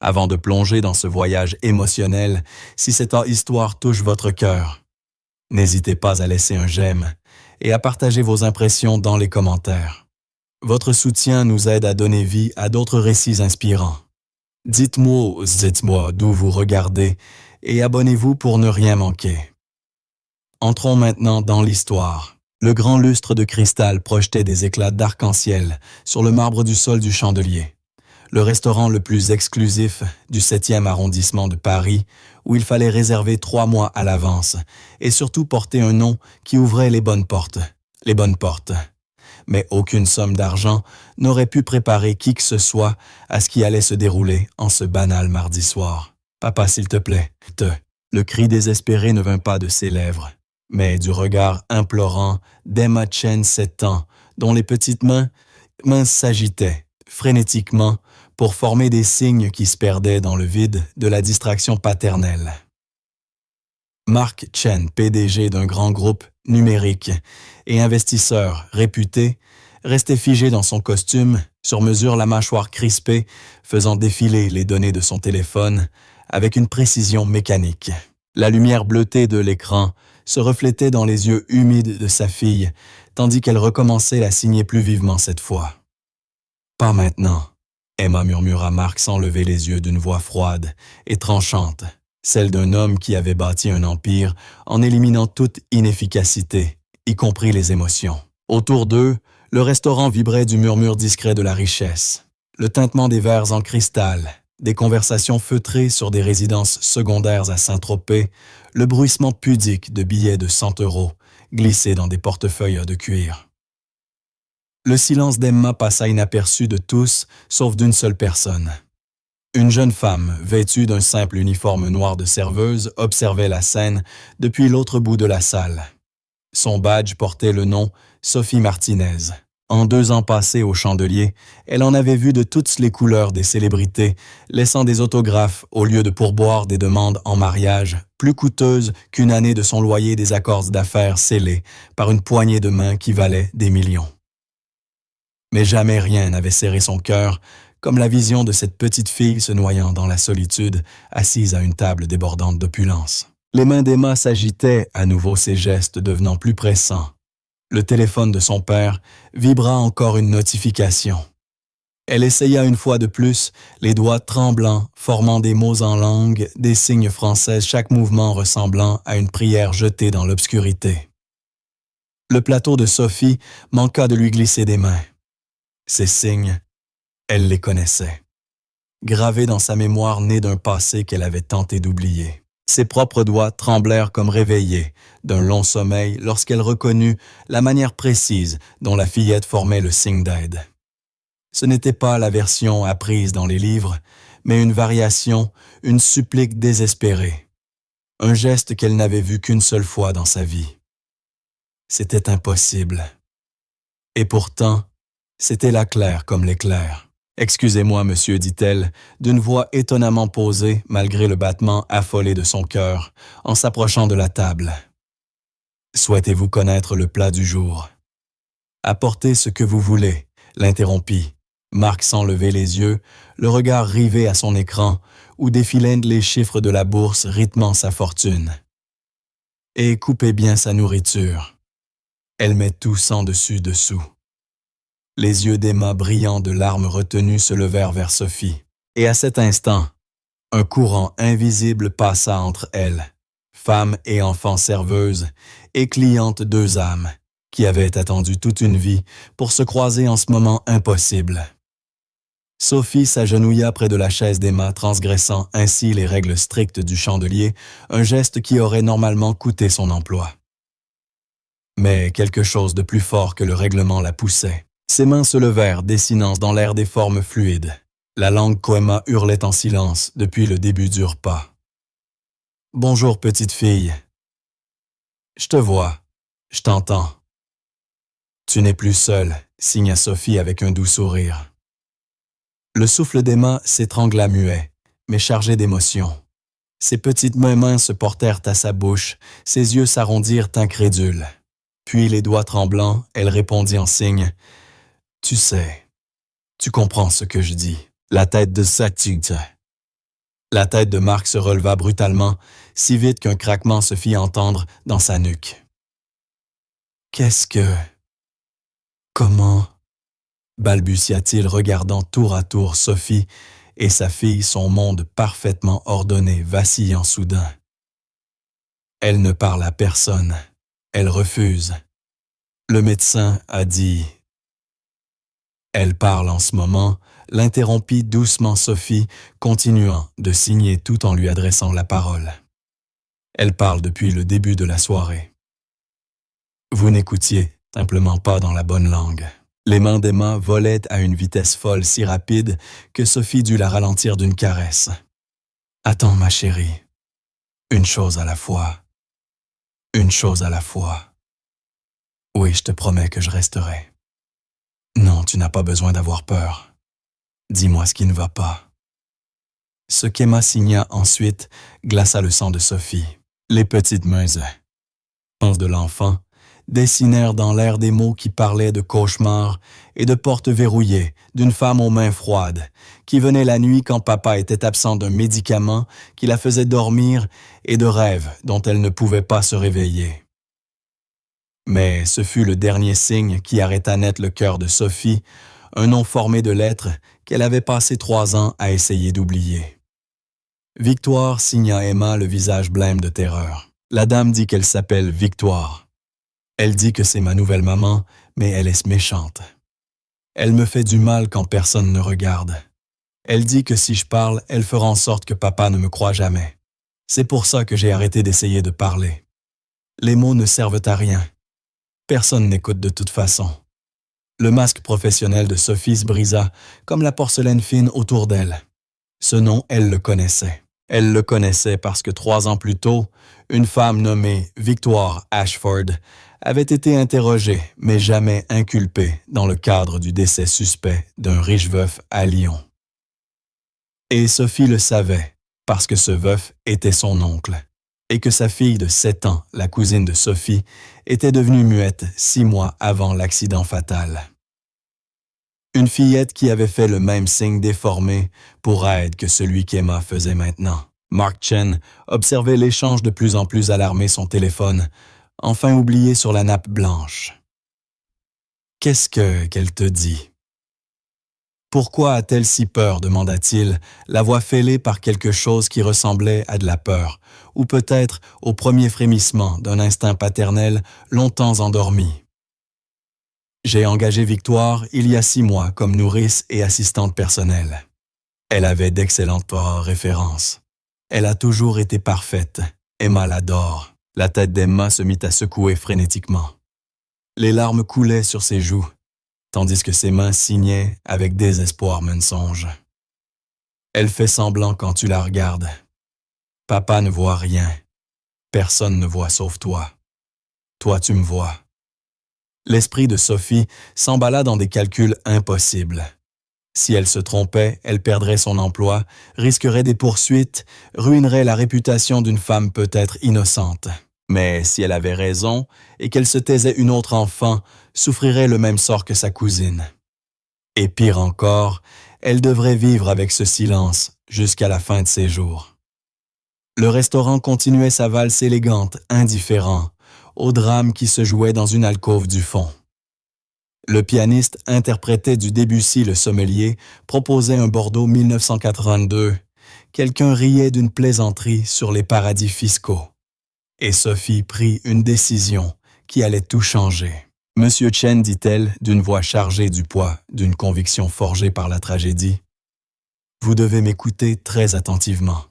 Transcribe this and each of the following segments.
Avant de plonger dans ce voyage émotionnel, si cette histoire touche votre cœur, n'hésitez pas à laisser un j'aime et à partager vos impressions dans les commentaires. Votre soutien nous aide à donner vie à d'autres récits inspirants. Dites-moi d'où vous regardez et abonnez-vous pour ne rien manquer. Entrons maintenant dans l'histoire. Le grand lustre de cristal projetait des éclats d'arc-en-ciel sur le marbre du sol du Chandelier, le restaurant le plus exclusif du 7e arrondissement de Paris, où il fallait réserver 3 mois à l'avance et surtout porter un nom qui ouvrait les bonnes portes. Les bonnes portes. Mais aucune somme d'argent n'aurait pu préparer qui que ce soit à ce qui allait se dérouler en ce banal mardi soir. « Papa, s'il te plaît, Le cri désespéré ne vint pas de ses lèvres, mais du regard implorant d'Emma Chen, 7 ans, dont les petites mains s'agitaient frénétiquement pour former des signes qui se perdaient dans le vide de la distraction paternelle. Mark Chen, PDG d'un grand groupe numérique et investisseur réputé, restait figé dans son costume, sur mesure la mâchoire crispée, faisant défiler les données de son téléphone avec une précision mécanique. La lumière bleutée de l'écran se reflétait dans les yeux humides de sa fille, tandis qu'elle recommençait à signer plus vivement cette fois. « Pas maintenant », Emma murmura Mark sans lever les yeux d'une voix froide et tranchante, celle d'un homme qui avait bâti un empire en éliminant toute inefficacité, y compris les émotions. Autour d'eux, le restaurant vibrait du murmure discret de la richesse, le tintement des verres en cristal, des conversations feutrées sur des résidences secondaires à Saint-Tropez, le bruissement pudique de billets de 100 € glissés dans des portefeuilles de cuir. Le silence d'Emma passa inaperçu de tous, sauf d'une seule personne. Une jeune femme, vêtue d'un simple uniforme noir de serveuse, observait la scène depuis l'autre bout de la salle. Son badge portait le nom Sophie Martinez. En 2 ans passés au Chandelier, elle en avait vu de toutes les couleurs des célébrités, laissant des autographes au lieu de pourboire des demandes en mariage, plus coûteuses qu'une année de son loyer des accords d'affaires scellés par une poignée de main qui valait des millions. Mais jamais rien n'avait serré son cœur comme la vision de cette petite fille se noyant dans la solitude, assise à une table débordante d'opulence. Les mains d'Emma s'agitaient, à nouveau ses gestes devenant plus pressants. Le téléphone de son père vibra encore une notification. Elle essaya une fois de plus, les doigts tremblants, formant des mots en langue, des signes français, chaque mouvement ressemblant à une prière jetée dans l'obscurité. Le plateau de Sophie manqua de lui glisser des mains. Ces signes, elle les connaissait. Gravés dans sa mémoire née d'un passé qu'elle avait tenté d'oublier. Ses propres doigts tremblèrent comme réveillés d'un long sommeil lorsqu'elle reconnut la manière précise dont la fillette formait le signe d'aide. Ce n'était pas la version apprise dans les livres, mais une variation, une supplique désespérée. Un geste qu'elle n'avait vu qu'une seule fois dans sa vie. C'était impossible. Et pourtant, c'était là clair comme l'éclair. « Excusez-moi, monsieur, dit-elle, d'une voix étonnamment posée malgré le battement affolé de son cœur, en s'approchant de la table. Souhaitez-vous connaître le plat du jour? Apportez ce que vous voulez, l'interrompit, Mark sans lever les yeux, le regard rivé à son écran, où défilaient les chiffres de la bourse rythmant sa fortune. Et coupez bien sa nourriture. Elle met tout sans dessus-dessous. Les yeux d'Emma brillants de larmes retenues se levèrent vers Sophie. Et à cet instant, un courant invisible passa entre elles, femme et enfant serveuse, et cliente 2 âmes, qui avaient attendu toute une vie pour se croiser en ce moment impossible. Sophie s'agenouilla près de la chaise d'Emma, transgressant ainsi les règles strictes du Chandelier, un geste qui aurait normalement coûté son emploi. Mais quelque chose de plus fort que le règlement la poussait. Ses mains se levèrent, dessinant dans l'air des formes fluides. La langue qu'Emma hurlait en silence depuis le début du repas. « Bonjour, petite fille. Je te vois, je t'entends. »« Tu n'es plus seule, » signa Sophie avec un doux sourire. Le souffle d'Emma s'étrangla muet, mais chargé d'émotion. Ses petites mains minces se portèrent à sa bouche, ses yeux s'arrondirent incrédules. Puis, les doigts tremblants, elle répondit en signe. « Tu sais, tu comprends ce que je dis. » La tête de Satyte La tête de Marc se releva brutalement, si vite qu'un craquement se fit entendre dans sa nuque. « Qu'est-ce que... Comment... » balbutia-t-il regardant tour à tour Sophie et sa fille, son monde parfaitement ordonné, vacillant soudain. Elle ne parle à personne. Elle refuse. Le médecin a dit... Elle parle en ce moment, l'interrompit doucement Sophie, continuant de signer tout en lui adressant la parole. Elle parle depuis le début de la soirée. Vous n'écoutiez simplement pas dans la bonne langue. Les mains d'Emma volaient à une vitesse folle si rapide que Sophie dut la ralentir d'une caresse. Attends, ma chérie. Une chose à la fois. Une chose à la fois. Oui, je te promets que je resterai. Non, tu n'as pas besoin d'avoir peur. Dis-moi ce qui ne va pas. Ce qu'Emma signa ensuite glaça le sang de Sophie. Les petites mains de l'enfant dessinèrent dans l'air des mots qui parlaient de cauchemars et de portes verrouillées, d'une femme aux mains froides, qui venait la nuit quand papa était absent d'un médicament qui la faisait dormir et de rêves dont elle ne pouvait pas se réveiller. Mais ce fut le dernier signe qui arrêta net le cœur de Sophie, un nom formé de lettres qu'elle avait passé 3 ans à essayer d'oublier. Victoire signa Emma le visage blême de terreur. La dame dit qu'elle s'appelle Victoire. Elle dit que c'est ma nouvelle maman, mais elle est méchante. Elle me fait du mal quand personne ne regarde. Elle dit que si je parle, elle fera en sorte que papa ne me croie jamais. C'est pour ça que j'ai arrêté d'essayer de parler. Les mots ne servent à rien. Personne n'écoute de toute façon. Le masque professionnel de Sophie se brisa, comme la porcelaine fine autour d'elle. Ce nom, elle le connaissait. Elle le connaissait parce que 3 ans plus tôt, une femme nommée Victoire Ashford avait été interrogée, mais jamais inculpée dans le cadre du décès suspect d'un riche veuf à Lyon. Et Sophie le savait, parce que ce veuf était son oncle, et que sa fille de 7 ans, la cousine de Sophie, était devenue muette 6 mois avant l'accident fatal. Une fillette qui avait fait le même signe déformé pour aide que celui qu'Emma faisait maintenant. Mark Chen observait l'échange de plus en plus alarmé son téléphone, enfin oublié sur la nappe blanche. « Qu'est-ce qu'elle te dit? » « Pourquoi a-t-elle si peur ?» demanda-t-il, la voix fêlée par quelque chose qui ressemblait à de la peur, ou peut-être au premier frémissement d'un instinct paternel longtemps endormi. « J'ai engagé Victoire il y a 6 mois comme nourrice et assistante personnelle. Elle avait d'excellentes références. Elle a toujours été parfaite. Emma l'adore. » La tête d'Emma se mit à secouer frénétiquement. Les larmes coulaient sur ses joues, tandis que ses mains signaient avec désespoir mensonge. Elle fait semblant quand tu la regardes. Papa ne voit rien. Personne ne voit sauf toi. Toi, tu me vois. L'esprit de Sophie s'emballa dans des calculs impossibles. Si elle se trompait, elle perdrait son emploi, risquerait des poursuites, ruinerait la réputation d'une femme peut-être innocente. Mais si elle avait raison et qu'elle se taisait une autre enfant, souffrirait le même sort que sa cousine. Et pire encore, elle devrait vivre avec ce silence jusqu'à la fin de ses jours. Le restaurant continuait sa valse élégante, indifférent, au drame qui se jouait dans une alcôve du fond. Le pianiste interprétait du Debussy le sommelier, proposait un Bordeaux 1982. Quelqu'un riait d'une plaisanterie sur les paradis fiscaux. Et Sophie prit une décision qui allait tout changer. « Monsieur Chen, dit-elle, d'une voix chargée du poids d'une conviction forgée par la tragédie, vous devez m'écouter très attentivement.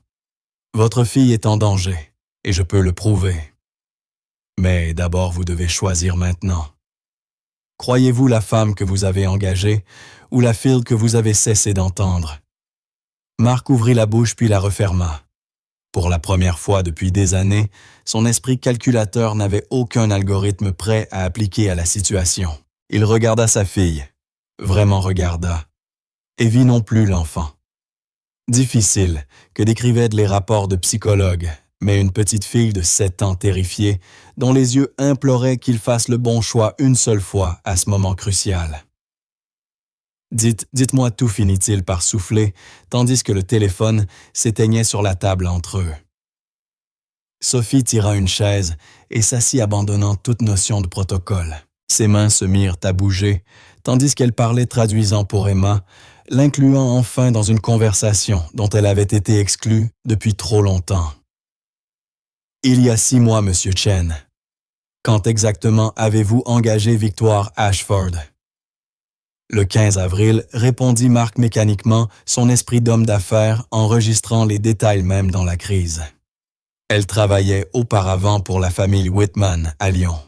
Votre fille est en danger, et je peux le prouver. Mais d'abord, vous devez choisir maintenant. Croyez-vous la femme que vous avez engagée ou la fille que vous avez cessé d'entendre? » Marc ouvrit la bouche puis la referma. Pour la première fois depuis des années, son esprit calculateur n'avait aucun algorithme prêt à appliquer à la situation. Il regarda sa fille, vraiment regarda, et vit non plus l'enfant. Difficile, que décrivaient les rapports de psychologues, mais une petite fille de 7 ans terrifiée, dont les yeux imploraient qu'il fasse le bon choix une seule fois à ce moment crucial. Dites-moi tout, finit-il par souffler, tandis que le téléphone s'éteignait sur la table entre eux. Sophie tira une chaise et s'assit abandonnant toute notion de protocole. Ses mains se mirent à bouger, tandis qu'elle parlait traduisant pour Emma, l'incluant enfin dans une conversation dont elle avait été exclue depuis trop longtemps. Il y a 6 mois, Monsieur Chen. Quand exactement avez-vous engagé Victoire Ashford? Le 15 avril, répondit Marc mécaniquement, son esprit d'homme d'affaires enregistrant les détails même dans la crise. Elle travaillait auparavant pour la famille Whitman à Lyon.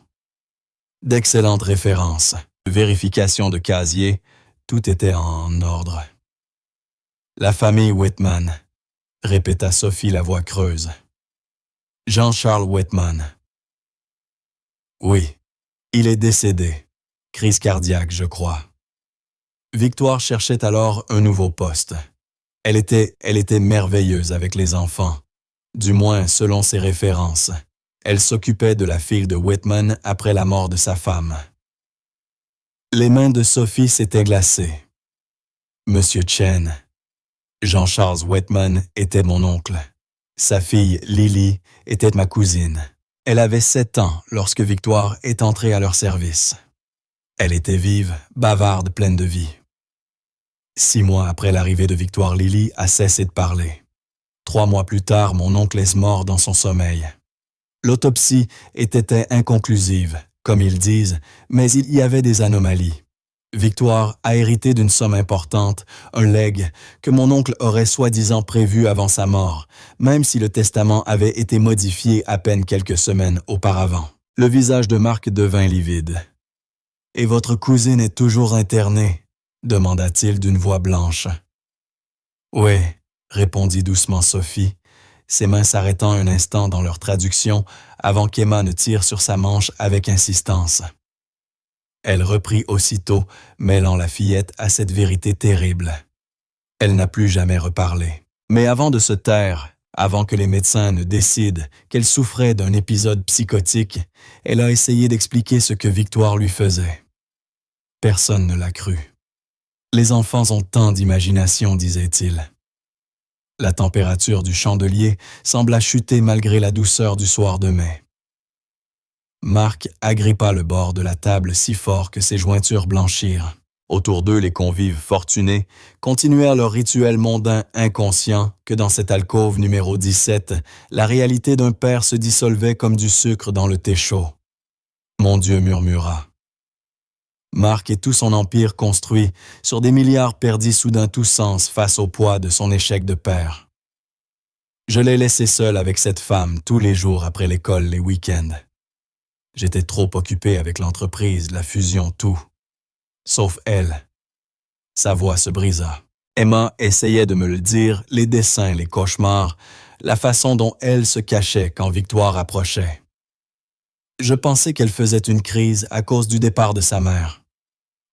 D'excellentes références, vérification de casier, tout était en ordre. La famille Whitman, répéta Sophie la voix creuse. Jean-Charles Whitman. Oui, il est décédé. Crise cardiaque, je crois. Victoire cherchait alors un nouveau poste. Elle était merveilleuse avec les enfants, du moins selon ses références. Elle s'occupait de la fille de Whitman après la mort de sa femme. Les mains de Sophie s'étaient glacées. Monsieur Chen, Jean-Charles Whitman était mon oncle. Sa fille, Lily, était ma cousine. Elle avait 7 ans lorsque Victoire est entrée à leur service. Elle était vive, bavarde, pleine de vie. 6 mois après l'arrivée de Victoire, Lily a cessé de parler. 3 mois plus tard, mon oncle est mort dans son sommeil. L'autopsie était inconclusive, comme ils disent, mais il y avait des anomalies. Victoire a hérité d'une somme importante, un legs, que mon oncle aurait soi-disant prévu avant sa mort, même si le testament avait été modifié à peine quelques semaines auparavant. Le visage de Marc devint livide. « Et votre cousine est toujours internée ?» demanda-t-il d'une voix blanche. « Oui, » répondit doucement Sophie, ses mains s'arrêtant un instant dans leur traduction avant qu'Emma ne tire sur sa manche avec insistance. Elle reprit aussitôt, mêlant la fillette à cette vérité terrible. Elle n'a plus jamais reparlé. Mais avant de se taire, avant que les médecins ne décident qu'elle souffrait d'un épisode psychotique, elle a essayé d'expliquer ce que Victoire lui faisait. Personne ne l'a cru. Les enfants ont tant d'imagination, disait-il. La température du chandelier sembla chuter malgré la douceur du soir de mai. Marc agrippa le bord de la table si fort que ses jointures blanchirent. Autour d'eux, les convives fortunés continuèrent leur rituel mondain inconscient que dans cette alcôve numéro 17, la réalité d'un père se dissolvait comme du sucre dans le thé chaud. Mon Dieu, murmura. Marc et tout son empire construit sur des milliards perdit soudain tout sens face au poids de son échec de père. Je l'ai laissé seul avec cette femme tous les jours après l'école, les week-ends. J'étais trop occupé avec l'entreprise, la fusion, tout. Sauf elle. Sa voix se brisa. Emma essayait de me le dire, les dessins, les cauchemars, la façon dont elle se cachait quand Victoire approchait. Je pensais qu'elle faisait une crise à cause du départ de sa mère.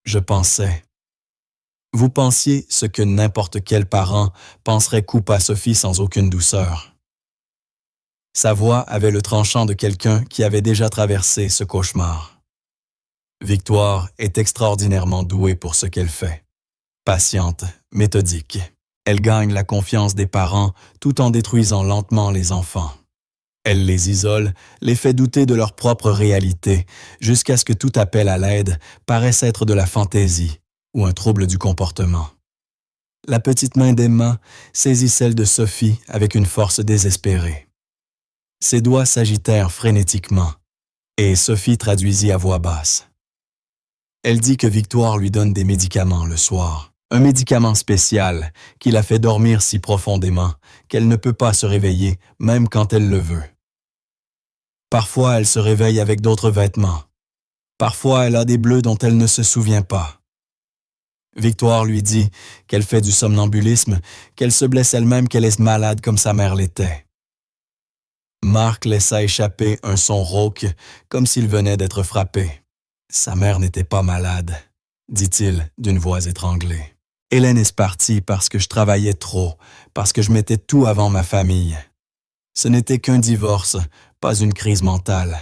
Je pensais. Vous pensiez ce que n'importe quel parent penserait couper à Sophie sans aucune douceur. Sa voix avait le tranchant de quelqu'un qui avait déjà traversé ce cauchemar. Victoire est extraordinairement douée pour ce qu'elle fait. Patiente, méthodique. Elle gagne la confiance des parents tout en détruisant lentement les enfants. Elle les isole, les fait douter de leur propre réalité, jusqu'à ce que tout appel à l'aide paraisse être de la fantaisie ou un trouble du comportement. La petite main d'Emma saisit celle de Sophie avec une force désespérée. Ses doigts s'agitèrent frénétiquement, et Sophie traduisit à voix basse. Elle dit que Victoire lui donne des médicaments le soir, un médicament spécial qui la fait dormir si profondément qu'elle ne peut pas se réveiller même quand elle le veut. Parfois, elle se réveille avec d'autres vêtements. Parfois, elle a des bleus dont elle ne se souvient pas. Victoire lui dit qu'elle fait du somnambulisme, qu'elle se blesse elle-même, qu'elle est malade comme sa mère l'était. Marc laissa échapper un son rauque, comme s'il venait d'être frappé. Sa mère n'était pas malade, dit-il d'une voix étranglée. Hélène est partie parce que je travaillais trop, parce que je mettais tout avant ma famille. Ce n'était qu'un divorce, pas une crise mentale.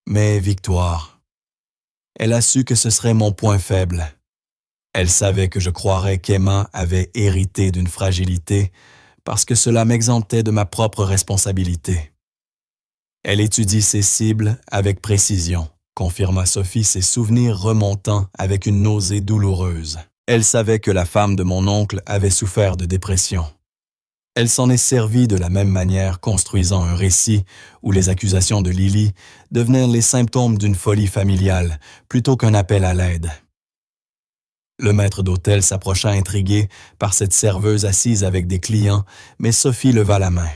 Mais Victoire, elle a su que ce serait mon point faible. Elle savait que je croirais qu'Emma avait hérité d'une fragilité parce que cela m'exemptait de ma propre responsabilité. Elle étudie ses cibles avec précision, confirma Sophie, ses souvenirs remontant avec une nausée douloureuse. Elle savait que la femme de mon oncle avait souffert de dépression. Elle s'en est servie de la même manière, construisant un récit où les accusations de Lily devenaient les symptômes d'une folie familiale plutôt qu'un appel à l'aide. Le maître d'hôtel s'approcha intrigué par cette serveuse assise avec des clients, mais Sophie leva la main.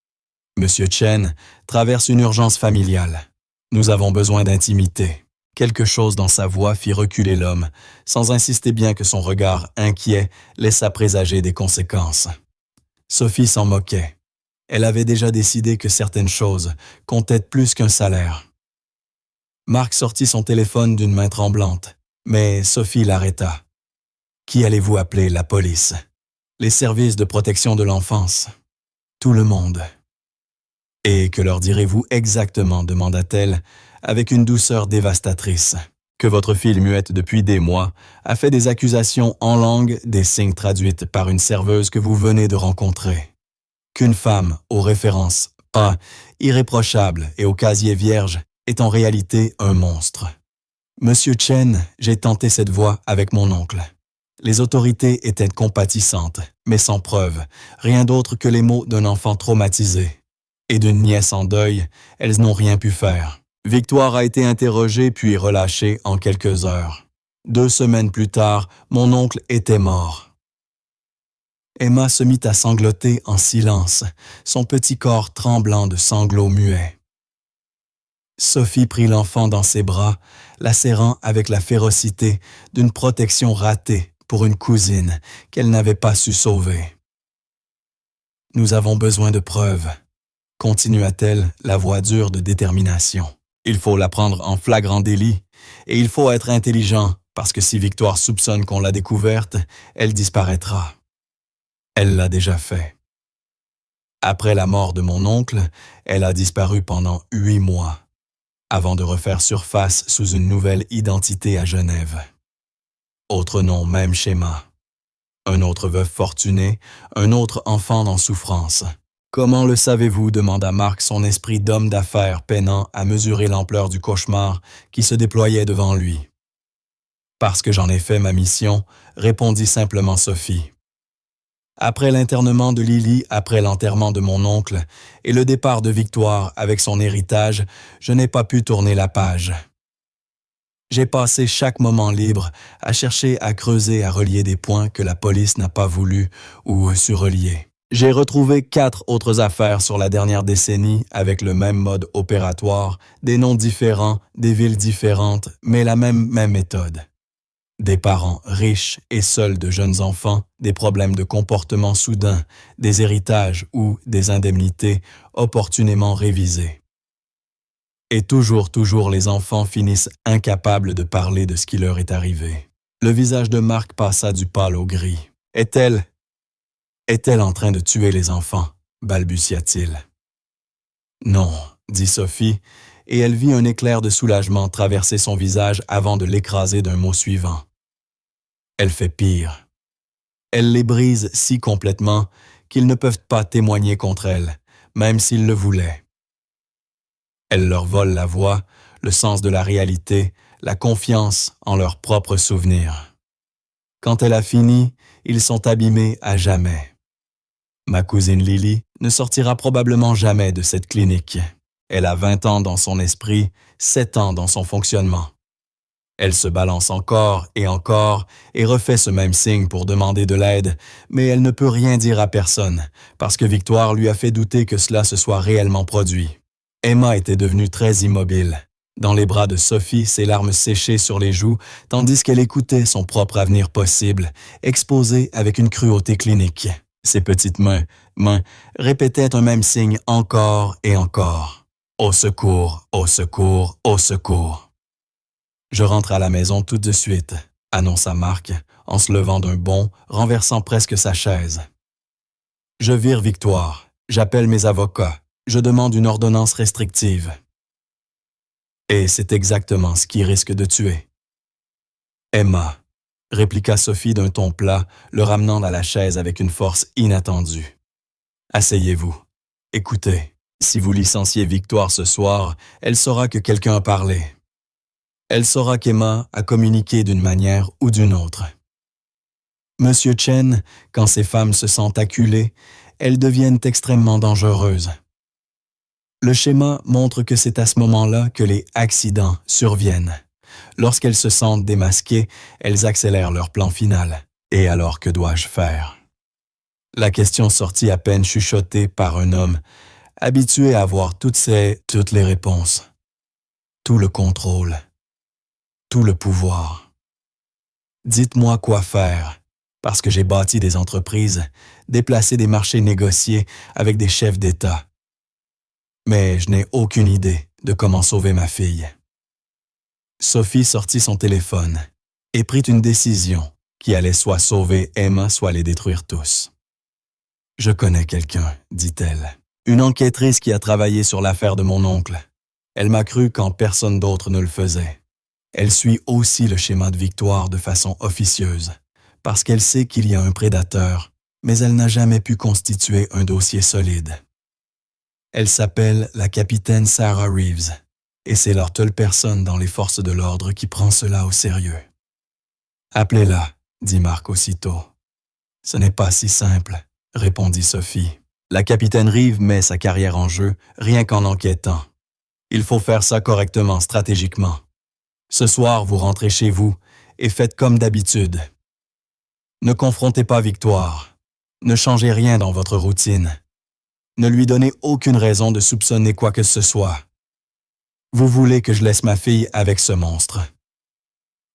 « Monsieur Chen traverse une urgence familiale. Nous avons besoin d'intimité. » Quelque chose dans sa voix fit reculer l'homme, sans insister bien que son regard inquiet laissa présager des conséquences. Sophie s'en moquait. Elle avait déjà décidé que certaines choses comptaient plus qu'un salaire. Marc sortit son téléphone d'une main tremblante, mais Sophie l'arrêta. « Qui allez-vous appeler? La police? Les services de protection de l'enfance? Tout le monde. » « Et que leur direz-vous exactement? Demanda-t-elle avec une douceur dévastatrice. « Que votre fille muette depuis des mois a fait des accusations en langue, des signes traduites par une serveuse que vous venez de rencontrer. Qu'une femme, aux références pas irréprochable et au casier vierge, est en réalité un monstre. Monsieur Chen, j'ai tenté cette voie avec mon oncle. Les autorités étaient compatissantes, mais sans preuve, rien d'autre que les mots d'un enfant traumatisé. Et d'une nièce en deuil, elles n'ont rien pu faire. Victoire a été interrogée puis relâchée en quelques heures. 2 semaines plus tard, mon oncle était mort. » Emma se mit à sangloter en silence, son petit corps tremblant de sanglots muets. Sophie prit l'enfant dans ses bras, la serrant avec la férocité d'une protection ratée pour une cousine qu'elle n'avait pas su sauver. « Nous avons besoin de preuves, » continua-t-elle, la voix dure de détermination. « Il faut la prendre en flagrant délit, et il faut être intelligent, parce que si Victoire soupçonne qu'on l'a découverte, elle disparaîtra. Elle l'a déjà fait. Après la mort de mon oncle, elle a disparu pendant 8 mois, avant de refaire surface sous une nouvelle identité à Genève. Autre nom, même schéma. Un autre veuve fortunée, un autre enfant en souffrance. Comment le savez-vous? Demanda Marc, son esprit d'homme d'affaires peinant à mesurer l'ampleur du cauchemar qui se déployait devant lui. Parce que j'en ai fait ma mission, répondit simplement Sophie. Après l'internement de Lily, après l'enterrement de mon oncle et le départ de Victoire avec son héritage, je n'ai pas pu tourner la page. J'ai passé chaque moment libre à chercher à creuser, à relier des points que la police n'a pas voulu ou su relier. J'ai retrouvé 4 autres affaires sur la dernière décennie avec le même mode opératoire, des noms différents, des villes différentes, mais la même méthode. Des parents riches et seuls de jeunes enfants, des problèmes de comportement soudains, des héritages ou des indemnités opportunément révisées. Et toujours les enfants finissent incapables de parler de ce qui leur est arrivé. Le visage de Marc passa du pâle au gris. Est-elle en train de tuer les enfants? Balbutia-t-il. Non, dit Sophie, et elle vit un éclair de soulagement traverser son visage avant de l'écraser d'un mot suivant. Elle fait pire. Elle les brise si complètement qu'ils ne peuvent pas témoigner contre elle, même s'ils le voulaient. Elle leur vole la voix, le sens de la réalité, la confiance en leurs propres souvenirs. Quand elle a fini, ils sont abîmés à jamais. Ma cousine Lily ne sortira probablement jamais de cette clinique. Elle a 20 ans dans son esprit, 7 ans dans son fonctionnement. Elle se balance encore et refait ce même signe pour demander de l'aide, mais elle ne peut rien dire à personne, parce que Victoire lui a fait douter que cela se soit réellement produit. Emma était devenue très immobile. Dans les bras de Sophie, ses larmes séchées sur les joues, tandis qu'elle écoutait son propre avenir possible, exposé avec une cruauté clinique. Ses petites mains répétaient un même signe encore et encore. « Au secours, au secours, au secours !» « Je rentre à la maison tout de suite », annonça Marc, en se levant d'un bond, renversant presque sa chaise. « Je vire Victoire, j'appelle mes avocats, je demande une ordonnance restrictive. » Et c'est exactement ce qui risque de tuer. Emma, répliqua Sophie d'un ton plat, le ramenant à la chaise avec une force inattendue. Asseyez-vous. Écoutez, si vous licenciez Victoire ce soir, elle saura que quelqu'un a parlé. Elle saura qu'Emma a communiqué d'une manière ou d'une autre. Monsieur Chen, quand ces femmes se sentent acculées, elles deviennent extrêmement dangereuses. Le schéma montre que c'est à ce moment-là que les accidents surviennent. Lorsqu'elles se sentent démasquées, elles accélèrent leur plan final. Et alors, que dois-je faire? La question sortit à peine chuchotée par un homme, habitué à avoir toutes les réponses, tout le contrôle, tout le pouvoir. Dites-moi quoi faire, parce que j'ai bâti des entreprises, déplacé des marchés négociés avec des chefs d'État. Mais je n'ai aucune idée de comment sauver ma fille. Sophie sortit son téléphone et prit une décision qui allait soit sauver Emma, soit les détruire tous. « Je connais quelqu'un, dit-elle. Une enquêtrice qui a travaillé sur l'affaire de mon oncle. Elle m'a cru quand personne d'autre ne le faisait. Elle suit aussi le schéma de Victoire de façon officieuse, parce qu'elle sait qu'il y a un prédateur, mais elle n'a jamais pu constituer un dossier solide. Elle s'appelle la capitaine Sarah Reeves, et c'est leur seule personne dans les forces de l'ordre qui prend cela au sérieux. Appelez-la, dit Marc aussitôt. Ce n'est pas si simple, répondit Sophie. La capitaine Reeves met sa carrière en jeu rien qu'en enquêtant. Il faut faire ça correctement, stratégiquement. Ce soir, vous rentrez chez vous et faites comme d'habitude. Ne confrontez pas Victoire. Ne changez rien dans votre routine. Ne lui donnez aucune raison de soupçonner quoi que ce soit. Vous voulez que je laisse ma fille avec ce monstre.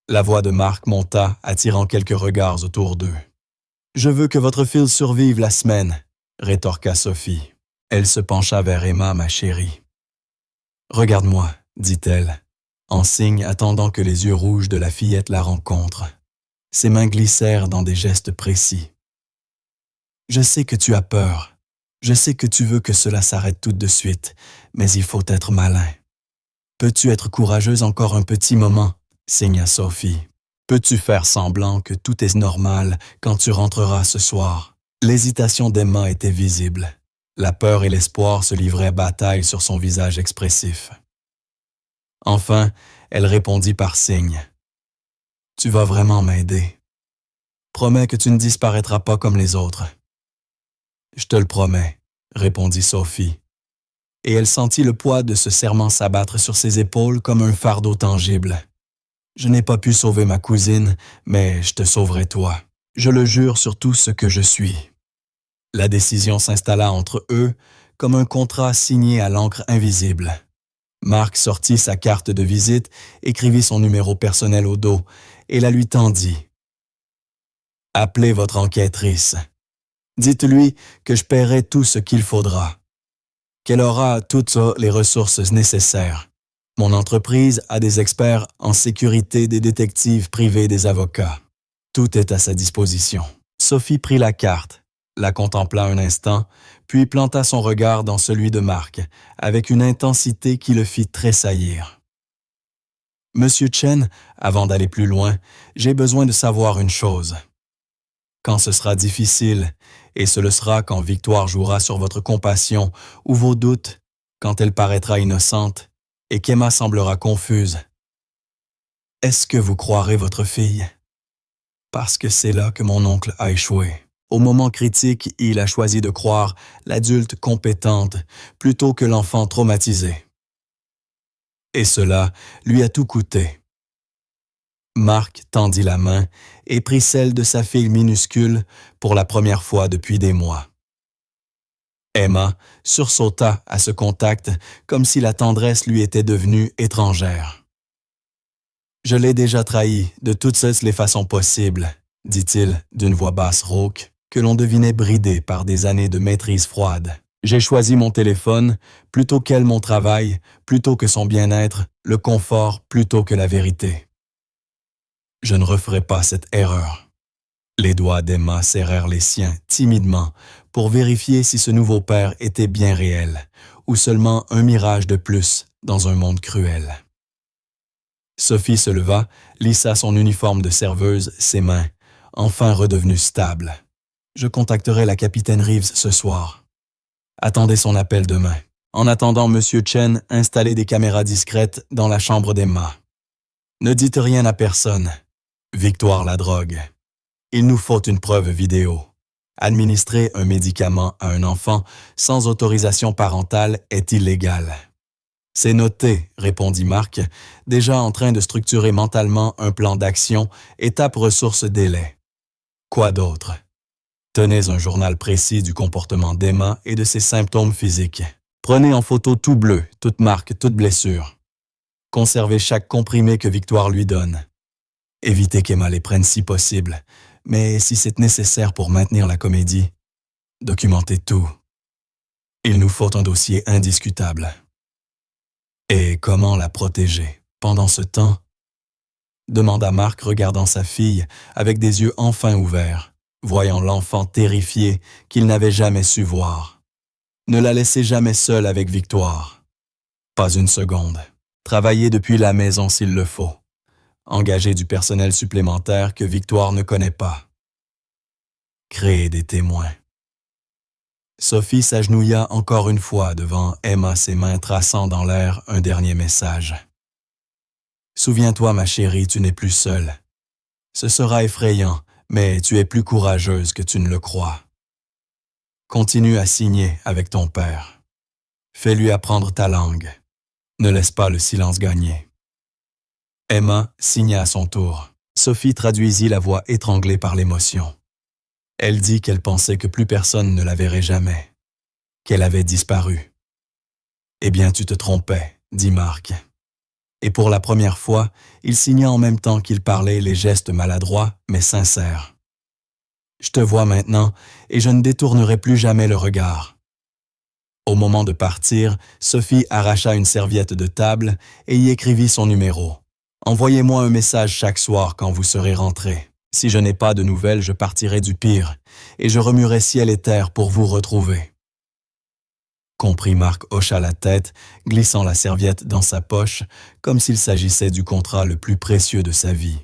La voix de Marc monta, attirant quelques regards autour d'eux. « Je veux que votre fille survive la semaine, » rétorqua Sophie. Elle se pencha vers Emma, ma chérie. « Regarde-moi, » dit-elle, en signe attendant que les yeux rouges de la fillette la rencontrent. Ses mains glissèrent dans des gestes précis. « Je sais que tu as peur. Je sais que tu veux que cela s'arrête tout de suite, mais il faut être malin. Peux-tu être courageuse encore un petit moment? » signa Sophie. « Peux-tu faire semblant que tout est normal quand tu rentreras ce soir? » L'hésitation d'Emma était visible. La peur et l'espoir se livraient bataille sur son visage expressif. Enfin, elle répondit par signe. « Tu vas vraiment m'aider. Promets que tu ne disparaîtras pas comme les autres. »« Je te le promets, » répondit Sophie. Et elle sentit le poids de ce serment s'abattre sur ses épaules comme un fardeau tangible. « Je n'ai pas pu sauver ma cousine, mais je te sauverai toi. Je le jure sur tout ce que je suis. » La décision s'installa entre eux comme un contrat signé à l'encre invisible. Marc sortit sa carte de visite, écrivit son numéro personnel au dos et la lui tendit. « Appelez votre enquêtrice. Dites-lui que je paierai tout ce qu'il faudra. Qu'elle aura toutes les ressources nécessaires. Mon entreprise a des experts en sécurité, des détectives privés, des avocats. Tout est à sa disposition. » Sophie prit la carte, la contempla un instant, puis planta son regard dans celui de Marc, avec une intensité qui le fit tressaillir. « Monsieur Chen, avant d'aller plus loin, j'ai besoin de savoir une chose. Quand ce sera difficile, et ce le sera quand Victoire jouera sur votre compassion ou vos doutes, quand elle paraîtra innocente et qu'Emma semblera confuse, est-ce que vous croirez votre fille? Parce que c'est là que mon oncle a échoué. Au moment critique, il a choisi de croire l'adulte compétente plutôt que l'enfant traumatisé. Et cela lui a tout coûté. » Marc tendit la main et prit celle de sa fille minuscule pour la première fois depuis des mois. Emma sursauta à ce contact comme si la tendresse lui était devenue étrangère. « Je l'ai déjà trahi de toutes les façons possibles, » dit-il d'une voix basse rauque, que l'on devinait bridée par des années de maîtrise froide. « J'ai choisi mon téléphone plutôt qu'elle mon travail, plutôt que son bien-être, le confort plutôt que la vérité. Je ne referai pas cette erreur. » Les doigts d'Emma serrèrent les siens timidement pour vérifier si ce nouveau père était bien réel ou seulement un mirage de plus dans un monde cruel. Sophie se leva, lissa son uniforme de serveuse, ses mains, enfin redevenues stables. Je contacterai la capitaine Reeves ce soir. Attendez son appel demain. En attendant, Monsieur Chen, installez des caméras discrètes dans la chambre d'Emma. Ne dites rien à personne. Victoire la drogue. Il nous faut une preuve vidéo. Administrer un médicament à un enfant sans autorisation parentale est illégal. C'est noté, répondit Marc, déjà en train de structurer mentalement un plan d'action, étape ressources délai. Quoi d'autre? Tenez un journal précis du comportement d'Emma et de ses symptômes physiques. Prenez en photo tout bleu, toute marque, toute blessure. Conservez chaque comprimé que Victoire lui donne. Évitez qu'Emma les prenne si possible, mais si c'est nécessaire pour maintenir la comédie, documentez tout. Il nous faut un dossier indiscutable. Et comment la protéger pendant ce temps? Demanda Marc regardant sa fille avec des yeux enfin ouverts, voyant l'enfant terrifié qu'il n'avait jamais su voir. Ne la laissez jamais seule avec Victoire. Pas une seconde. Travaillez depuis la maison s'il le faut. Engagez du personnel supplémentaire que Victoire ne connaît pas. Créez des témoins. Sophie s'agenouilla encore une fois devant Emma, ses mains traçant dans l'air un dernier message. Souviens-toi, ma chérie, tu n'es plus seule. Ce sera effrayant, mais tu es plus courageuse que tu ne le crois. Continue à signer avec ton père. Fais-lui apprendre ta langue. Ne laisse pas le silence gagner. Emma signa à son tour. Sophie traduisit la voix étranglée par l'émotion. Elle dit qu'elle pensait que plus personne ne la verrait jamais, qu'elle avait disparu. « Eh bien, tu te trompais, » dit Marc. Et pour la première fois, il signa en même temps qu'il parlait les gestes maladroits, mais sincères. « Je te vois maintenant, et je ne détournerai plus jamais le regard. » Au moment de partir, Sophie arracha une serviette de table et y écrivit son numéro. « Envoyez-moi un message chaque soir quand vous serez rentré. Si je n'ai pas de nouvelles, je partirai du pire, et je remuerai ciel et terre pour vous retrouver. » Compris, Marc hocha la tête, glissant la serviette dans sa poche, comme s'il s'agissait du contrat le plus précieux de sa vie.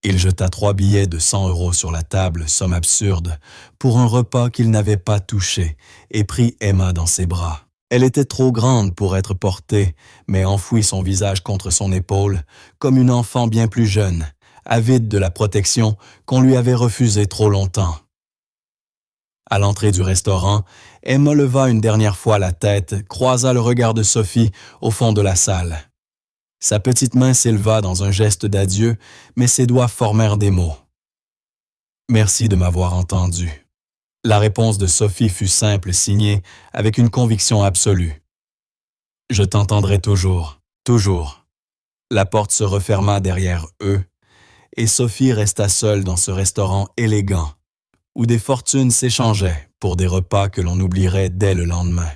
Il jeta 3 billets de 100 € sur la table, somme absurde, pour un repas qu'il n'avait pas touché, et prit Emma dans ses bras. Elle était trop grande pour être portée, mais enfouit son visage contre son épaule, comme une enfant bien plus jeune, avide de la protection qu'on lui avait refusée trop longtemps. À l'entrée du restaurant, Emma leva une dernière fois la tête, croisa le regard de Sophie au fond de la salle. Sa petite main s'éleva dans un geste d'adieu, mais ses doigts formèrent des mots. « Merci de m'avoir entendu. » La réponse de Sophie fut simple, signée, avec une conviction absolue. « Je t'entendrai toujours, toujours. » La porte se referma derrière eux, et Sophie resta seule dans ce restaurant élégant, où des fortunes s'échangeaient pour des repas que l'on oublierait dès le lendemain.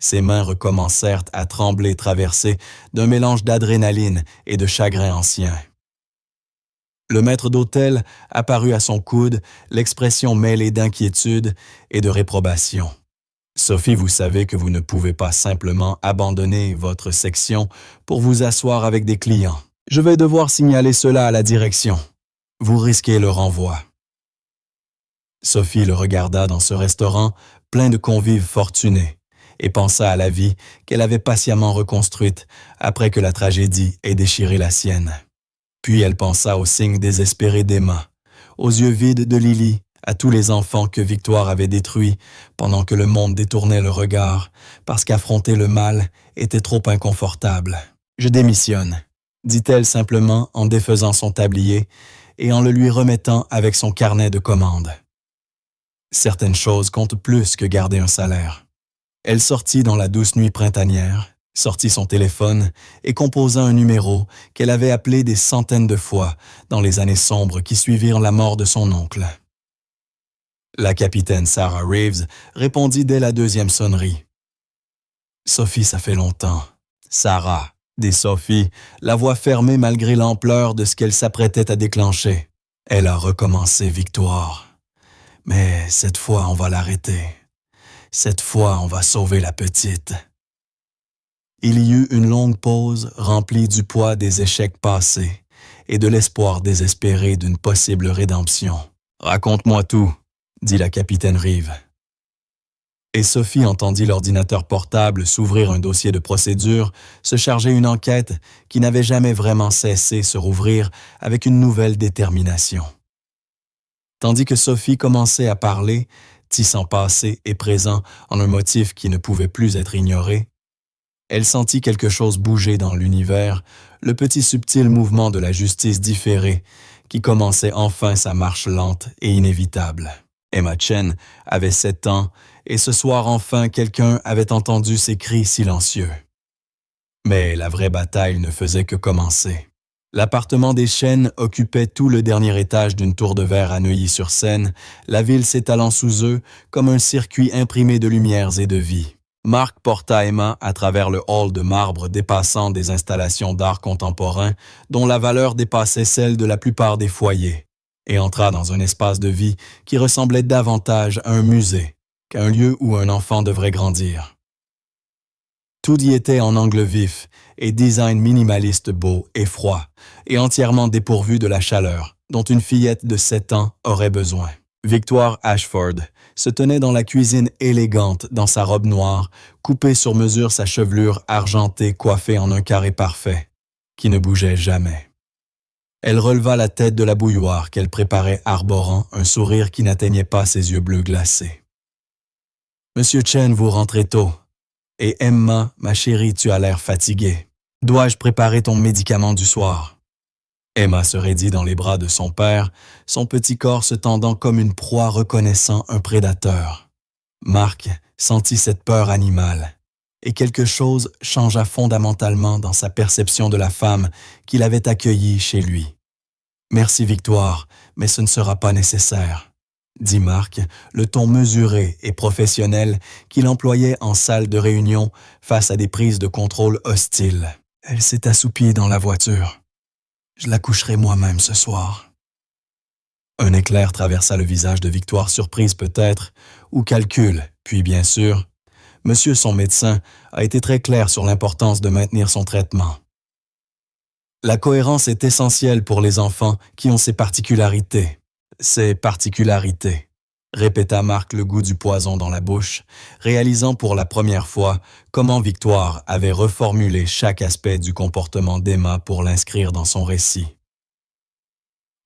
Ses mains recommencèrent à trembler traversées d'un mélange d'adrénaline et de chagrin ancien. Le maître d'hôtel apparut à son coude, l'expression mêlée d'inquiétude et de réprobation. « Sophie, vous savez que vous ne pouvez pas simplement abandonner votre section pour vous asseoir avec des clients. Je vais devoir signaler cela à la direction. Vous risquez le renvoi. » Sophie le regarda dans ce restaurant plein de convives fortunés et pensa à la vie qu'elle avait patiemment reconstruite après que la tragédie ait déchiré la sienne. Puis elle pensa aux signes désespérés d'Emma, aux yeux vides de Lily, à tous les enfants que Victoire avait détruits pendant que le monde détournait le regard parce qu'affronter le mal était trop inconfortable. « Je démissionne », dit-elle simplement en défaisant son tablier et en le lui remettant avec son carnet de commandes. Certaines choses comptent plus que garder un salaire. Elle sortit dans la douce nuit printanière, sortit son téléphone et composa un numéro qu'elle avait appelé des centaines de fois dans les années sombres qui suivirent la mort de son oncle. La capitaine Sarah Reeves répondit dès la 2e sonnerie. « Sophie, ça fait longtemps. »« Sarah » dit Sophie, la voix fermée malgré l'ampleur de ce qu'elle s'apprêtait à déclencher. Elle a recommencé, Victoire. Mais cette fois, on va l'arrêter. Cette fois, on va sauver la petite. Il y eut une longue pause remplie du poids des échecs passés et de l'espoir désespéré d'une possible rédemption. « Raconte-moi tout », dit la capitaine Reeve. Et Sophie entendit l'ordinateur portable s'ouvrir un dossier de procédure, se charger une enquête qui n'avait jamais vraiment cessé se rouvrir avec une nouvelle détermination. Tandis que Sophie commençait à parler, tissant passé et présent en un motif qui ne pouvait plus être ignoré, elle sentit quelque chose bouger dans l'univers, le petit subtil mouvement de la justice différée qui commençait enfin sa marche lente et inévitable. Emma Chen avait 7 ans et ce soir enfin quelqu'un avait entendu ses cris silencieux. Mais la vraie bataille ne faisait que commencer. L'appartement des Chen occupait tout le dernier étage d'une tour de verre à Neuilly-sur-Seine, la ville s'étalant sous eux comme un circuit imprimé de lumières et de vie. Marc porta Emma à travers le hall de marbre dépassant des installations d'art contemporain dont la valeur dépassait celle de la plupart des foyers, et entra dans un espace de vie qui ressemblait davantage à un musée qu'à un lieu où un enfant devrait grandir. Tout y était en angle vif et design minimaliste beau et froid, et entièrement dépourvu de la chaleur dont une fillette de 7 ans aurait besoin. Victoire Ashford se tenait dans la cuisine élégante dans sa robe noire, coupée sur mesure sa chevelure argentée coiffée en un carré parfait, qui ne bougeait jamais. Elle releva la tête de la bouilloire qu'elle préparait arborant un sourire qui n'atteignait pas ses yeux bleus glacés. « Monsieur Chen, vous rentrez tôt. Et Emma, ma chérie, tu as l'air fatiguée. Dois-je préparer ton médicament du soir? » Emma se raidit dans les bras de son père, son petit corps se tendant comme une proie reconnaissant un prédateur. Marc sentit cette peur animale, et quelque chose changea fondamentalement dans sa perception de la femme qu'il avait accueillie chez lui. « Merci Victoire, mais ce ne sera pas nécessaire, » dit Marc, le ton mesuré et professionnel qu'il employait en salle de réunion face à des prises de contrôle hostiles. Elle s'est assoupie dans la voiture. Je la coucherai moi-même ce soir. Un éclair traversa le visage de Victoire, surprise peut-être, ou calcul, puis bien sûr, Monsieur son médecin a été très clair sur l'importance de maintenir son traitement. La cohérence est essentielle pour les enfants qui ont ces particularités. Ces particularités, répéta Marc, le goût du poison dans la bouche, réalisant pour la première fois comment Victoire avait reformulé chaque aspect du comportement d'Emma pour l'inscrire dans son récit.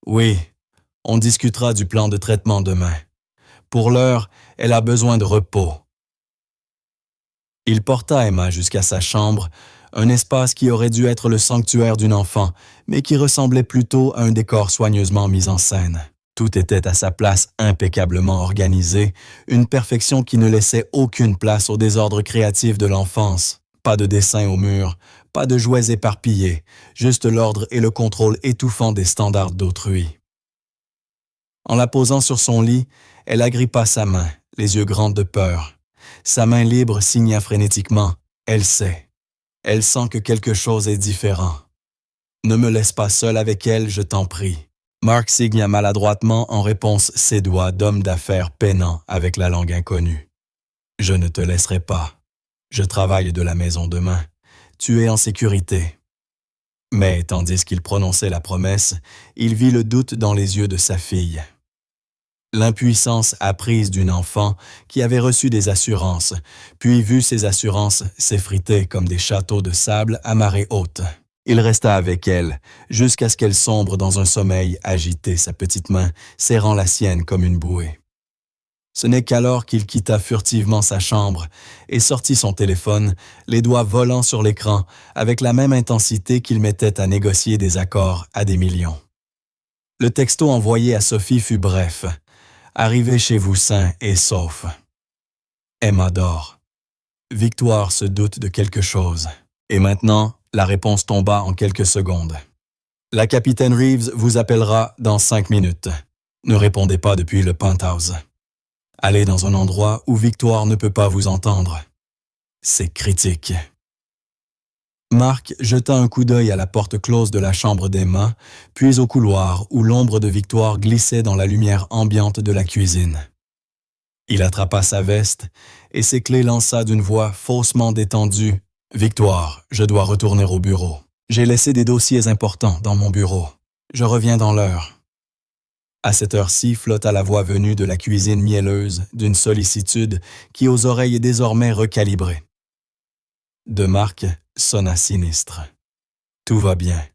Oui, on discutera du plan de traitement demain. Pour l'heure, elle a besoin de repos. Il porta Emma jusqu'à sa chambre, un espace qui aurait dû être le sanctuaire d'une enfant, mais qui ressemblait plutôt à un décor soigneusement mis en scène. Tout était à sa place impeccablement organisé, une perfection qui ne laissait aucune place au désordre créatif de l'enfance. Pas de dessin au mur, pas de jouets éparpillés, juste l'ordre et le contrôle étouffant des standards d'autrui. En la posant sur son lit, elle agrippa sa main, les yeux grands de peur. Sa main libre signa frénétiquement « Elle sait. Elle sent que quelque chose est différent. Ne me laisse pas seul avec elle, je t'en prie. » Marc signa maladroitement en réponse ses doigts d'homme d'affaires peinant avec la langue inconnue. « Je ne te laisserai pas. Je travaille de la maison demain. Tu es en sécurité. » Mais tandis qu'il prononçait la promesse, il vit le doute dans les yeux de sa fille. L'impuissance apprise d'une enfant qui avait reçu des assurances, puis vu ces assurances s'effriter comme des châteaux de sable à marée haute. Il resta avec elle, jusqu'à ce qu'elle sombre dans un sommeil agité, sa petite main serrant la sienne comme une bouée. Ce n'est qu'alors qu'il quitta furtivement sa chambre et sortit son téléphone, les doigts volant sur l'écran, avec la même intensité qu'il mettait à négocier des accords à des millions. Le texto envoyé à Sophie fut bref. « Arrivez chez vous sain et sauf. Emma dort. Victoire se doute de quelque chose. Et maintenant, la réponse tomba en quelques secondes. La capitaine Reeves vous appellera dans 5 minutes. Ne répondez pas depuis le penthouse. Allez dans un endroit où Victoire ne peut pas vous entendre. C'est critique. » Marc jeta un coup d'œil à la porte close de la chambre d'Emma, puis au couloir où l'ombre de Victoire glissait dans la lumière ambiante de la cuisine. Il attrapa sa veste et ses clés lança d'une voix faussement détendue. « Victoire, je dois retourner au bureau. J'ai laissé des dossiers importants dans mon bureau. Je reviens dans l'heure. À cette heure-ci flotta la voix venue de la cuisine mielleuse d'une sollicitude qui aux oreilles est désormais recalibrée. De Marc sonna sinistre. Tout va bien.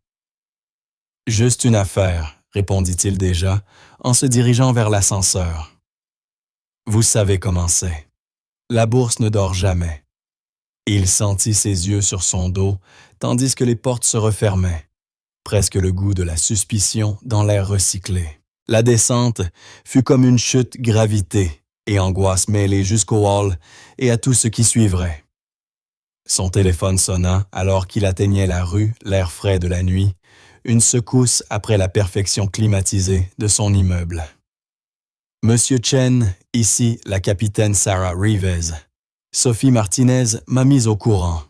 Juste une affaire, répondit-il déjà, en se dirigeant vers l'ascenseur. Vous savez comment c'est. La bourse ne dort jamais. Il sentit ses yeux sur son dos, tandis que les portes se refermaient. Presque le goût de la suspicion dans l'air recyclé. La descente fut comme une chute gravité et angoisse mêlée jusqu'au hall et à tout ce qui suivrait. Son téléphone sonna alors qu'il atteignait la rue, l'air frais de la nuit, une secousse après la perfection climatisée de son immeuble. Monsieur Chen, ici la capitaine Sarah Rivez. Sophie Martinez m'a mise au courant.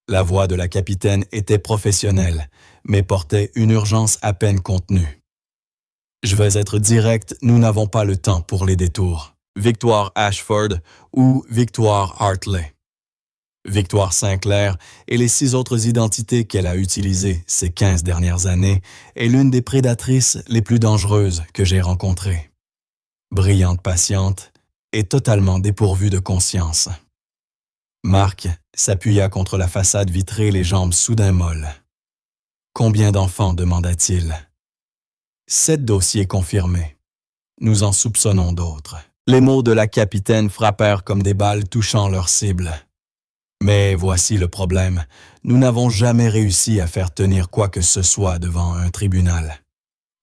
La voix de la capitaine était professionnelle, mais portait une urgence à peine contenue. Je vais être direct, nous n'avons pas le temps pour les détours. Victoire Ashford ou Victoire Hartley. Victoire Sinclair et les 6 autres identités qu'elle a utilisées ces 15 dernières années est l'une des prédatrices les plus dangereuses que j'ai rencontrées. Brillante patiente et totalement dépourvue de conscience. Marc s'appuya contre la façade vitrée, les jambes soudain molles. « Combien d'enfants » demanda-t-il. « 7 dossiers confirmés. Nous en soupçonnons d'autres. » Les mots de la capitaine frappèrent comme des balles touchant leur cible. Mais voici le problème. Nous n'avons jamais réussi à faire tenir quoi que ce soit devant un tribunal.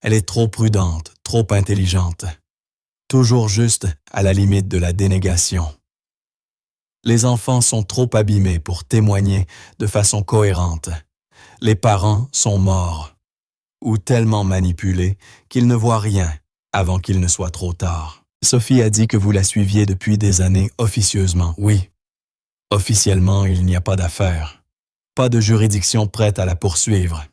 Elle est trop prudente, trop intelligente. Toujours juste à la limite de la dénégation. Les enfants sont trop abîmés pour témoigner de façon cohérente. Les parents sont morts ou tellement manipulés qu'ils ne voient rien avant qu'il ne soit trop tard. Sophie a dit que vous la suiviez depuis des années officieusement, oui. Officiellement, il n'y a pas d'affaire. Pas de juridiction prête à la poursuivre.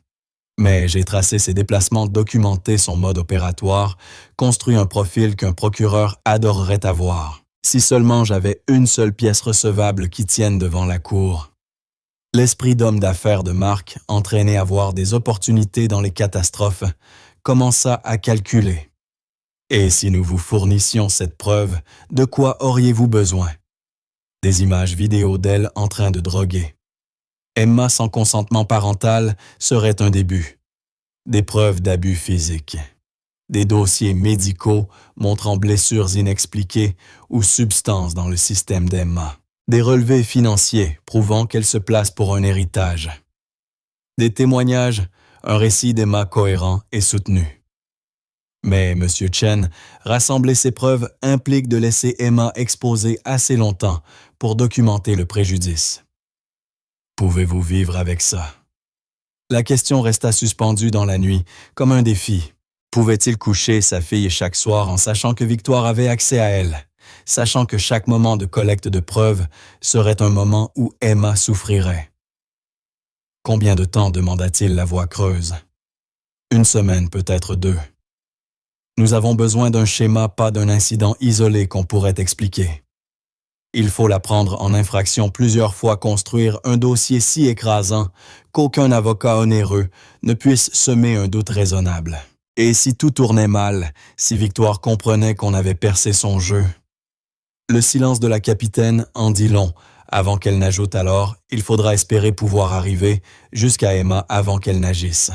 Mais j'ai tracé ses déplacements, documenté son mode opératoire, construit un profil qu'un procureur adorerait avoir. Si seulement j'avais une seule pièce recevable qui tienne devant la cour. L'esprit d'homme d'affaires de Marc, entraîné à voir des opportunités dans les catastrophes, commença à calculer. Et si nous vous fournissions cette preuve, de quoi auriez-vous besoin? Des images vidéo d'elle en train de droguer. Emma sans consentement parental serait un début. Des preuves d'abus physiques. Des dossiers médicaux montrant blessures inexpliquées ou substances dans le système d'Emma. Des relevés financiers prouvant qu'elle se place pour un héritage. Des témoignages, un récit d'Emma cohérent et soutenu. Mais M. Chen, rassembler ces preuves implique de laisser Emma exposée assez longtemps pour documenter le préjudice. Pouvez-vous vivre avec ça? La question resta suspendue dans la nuit, comme un défi. Pouvait-il coucher sa fille chaque soir en sachant que Victoire avait accès à elle, sachant que chaque moment de collecte de preuves serait un moment où Emma souffrirait? Combien de temps demanda-t-il la voix creuse? 1 semaine, peut-être 2. Nous avons besoin d'un schéma, pas d'un incident isolé qu'on pourrait expliquer. Il faut la prendre en infraction plusieurs fois, construire un dossier si écrasant qu'aucun avocat onéreux ne puisse semer un doute raisonnable. Et si tout tournait mal, si Victoire comprenait qu'on avait percé son jeu? Le silence de la capitaine en dit long, avant qu'elle n'ajoute alors « Il faudra espérer pouvoir arriver jusqu'à Emma avant qu'elle n'agisse. »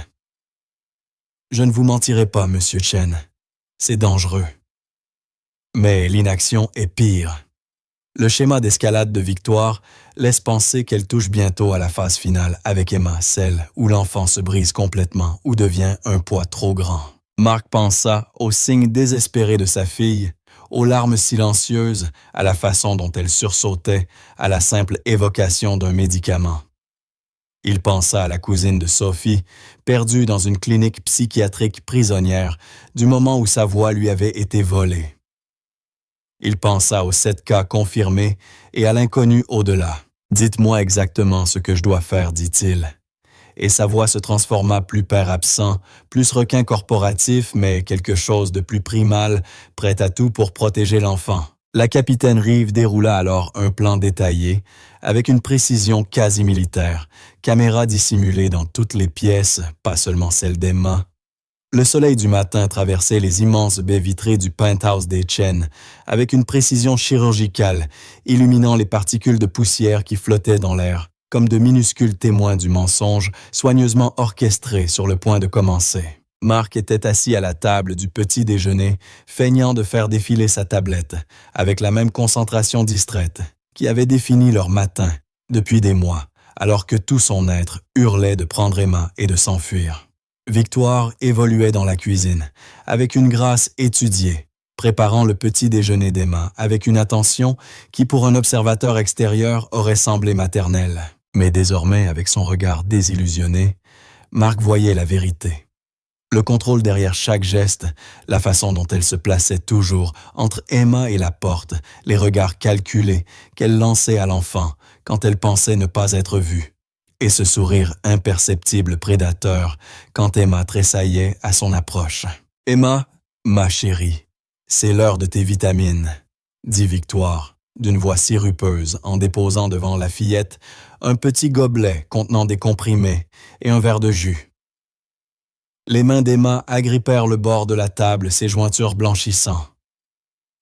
Je ne vous mentirai pas, Monsieur Chen. C'est dangereux. Mais l'inaction est pire. Le schéma d'escalade de Victoire laisse penser qu'elle touche bientôt à la phase finale avec Emma, celle où l'enfant se brise complètement ou devient un poids trop grand. Marc pensa aux signes désespérés de sa fille, aux larmes silencieuses, à la façon dont elle sursautait à la simple évocation d'un médicament. Il pensa à la cousine de Sophie, perdue dans une clinique psychiatrique prisonnière du moment où sa voix lui avait été volée. Il pensa aux 7 cas confirmés et à l'inconnu au-delà. « Dites-moi exactement ce que je dois faire, dit-il. » Et sa voix se transforma plus père absent, plus requin corporatif, mais quelque chose de plus primal, prêt à tout pour protéger l'enfant, La capitaine Reeves déroula alors un plan détaillé, avec une précision quasi militaire, caméra dissimulée dans toutes les pièces, pas seulement celle d'Emma. Le soleil du matin traversait les immenses baies vitrées du penthouse des Chen, avec une précision chirurgicale, illuminant les particules de poussière qui flottaient dans l'air, comme de minuscules témoins du mensonge soigneusement orchestrés sur le point de commencer. Mark était assis à la table du petit déjeuner, feignant de faire défiler sa tablette, avec la même concentration distraite, qui avait défini leur matin, depuis des mois, alors que tout son être hurlait de prendre Emma et de s'enfuir. Victoire évoluait dans la cuisine, avec une grâce étudiée, préparant le petit déjeuner d'Emma avec une attention qui, pour un observateur extérieur, aurait semblé maternelle. Mais désormais, avec son regard désillusionné, Mark voyait la vérité. Le contrôle derrière chaque geste, la façon dont elle se plaçait toujours entre Emma et la porte, les regards calculés qu'elle lançait à l'enfant quand elle pensait ne pas être vue, et ce sourire imperceptible prédateur quand Emma tressaillait à son approche. « Emma, ma chérie, c'est l'heure de tes vitamines, » dit Victoire, d'une voix sirupeuse en déposant devant la fillette un petit gobelet contenant des comprimés et un verre de jus. Les mains d'Emma agrippèrent le bord de la table, ses jointures blanchissant.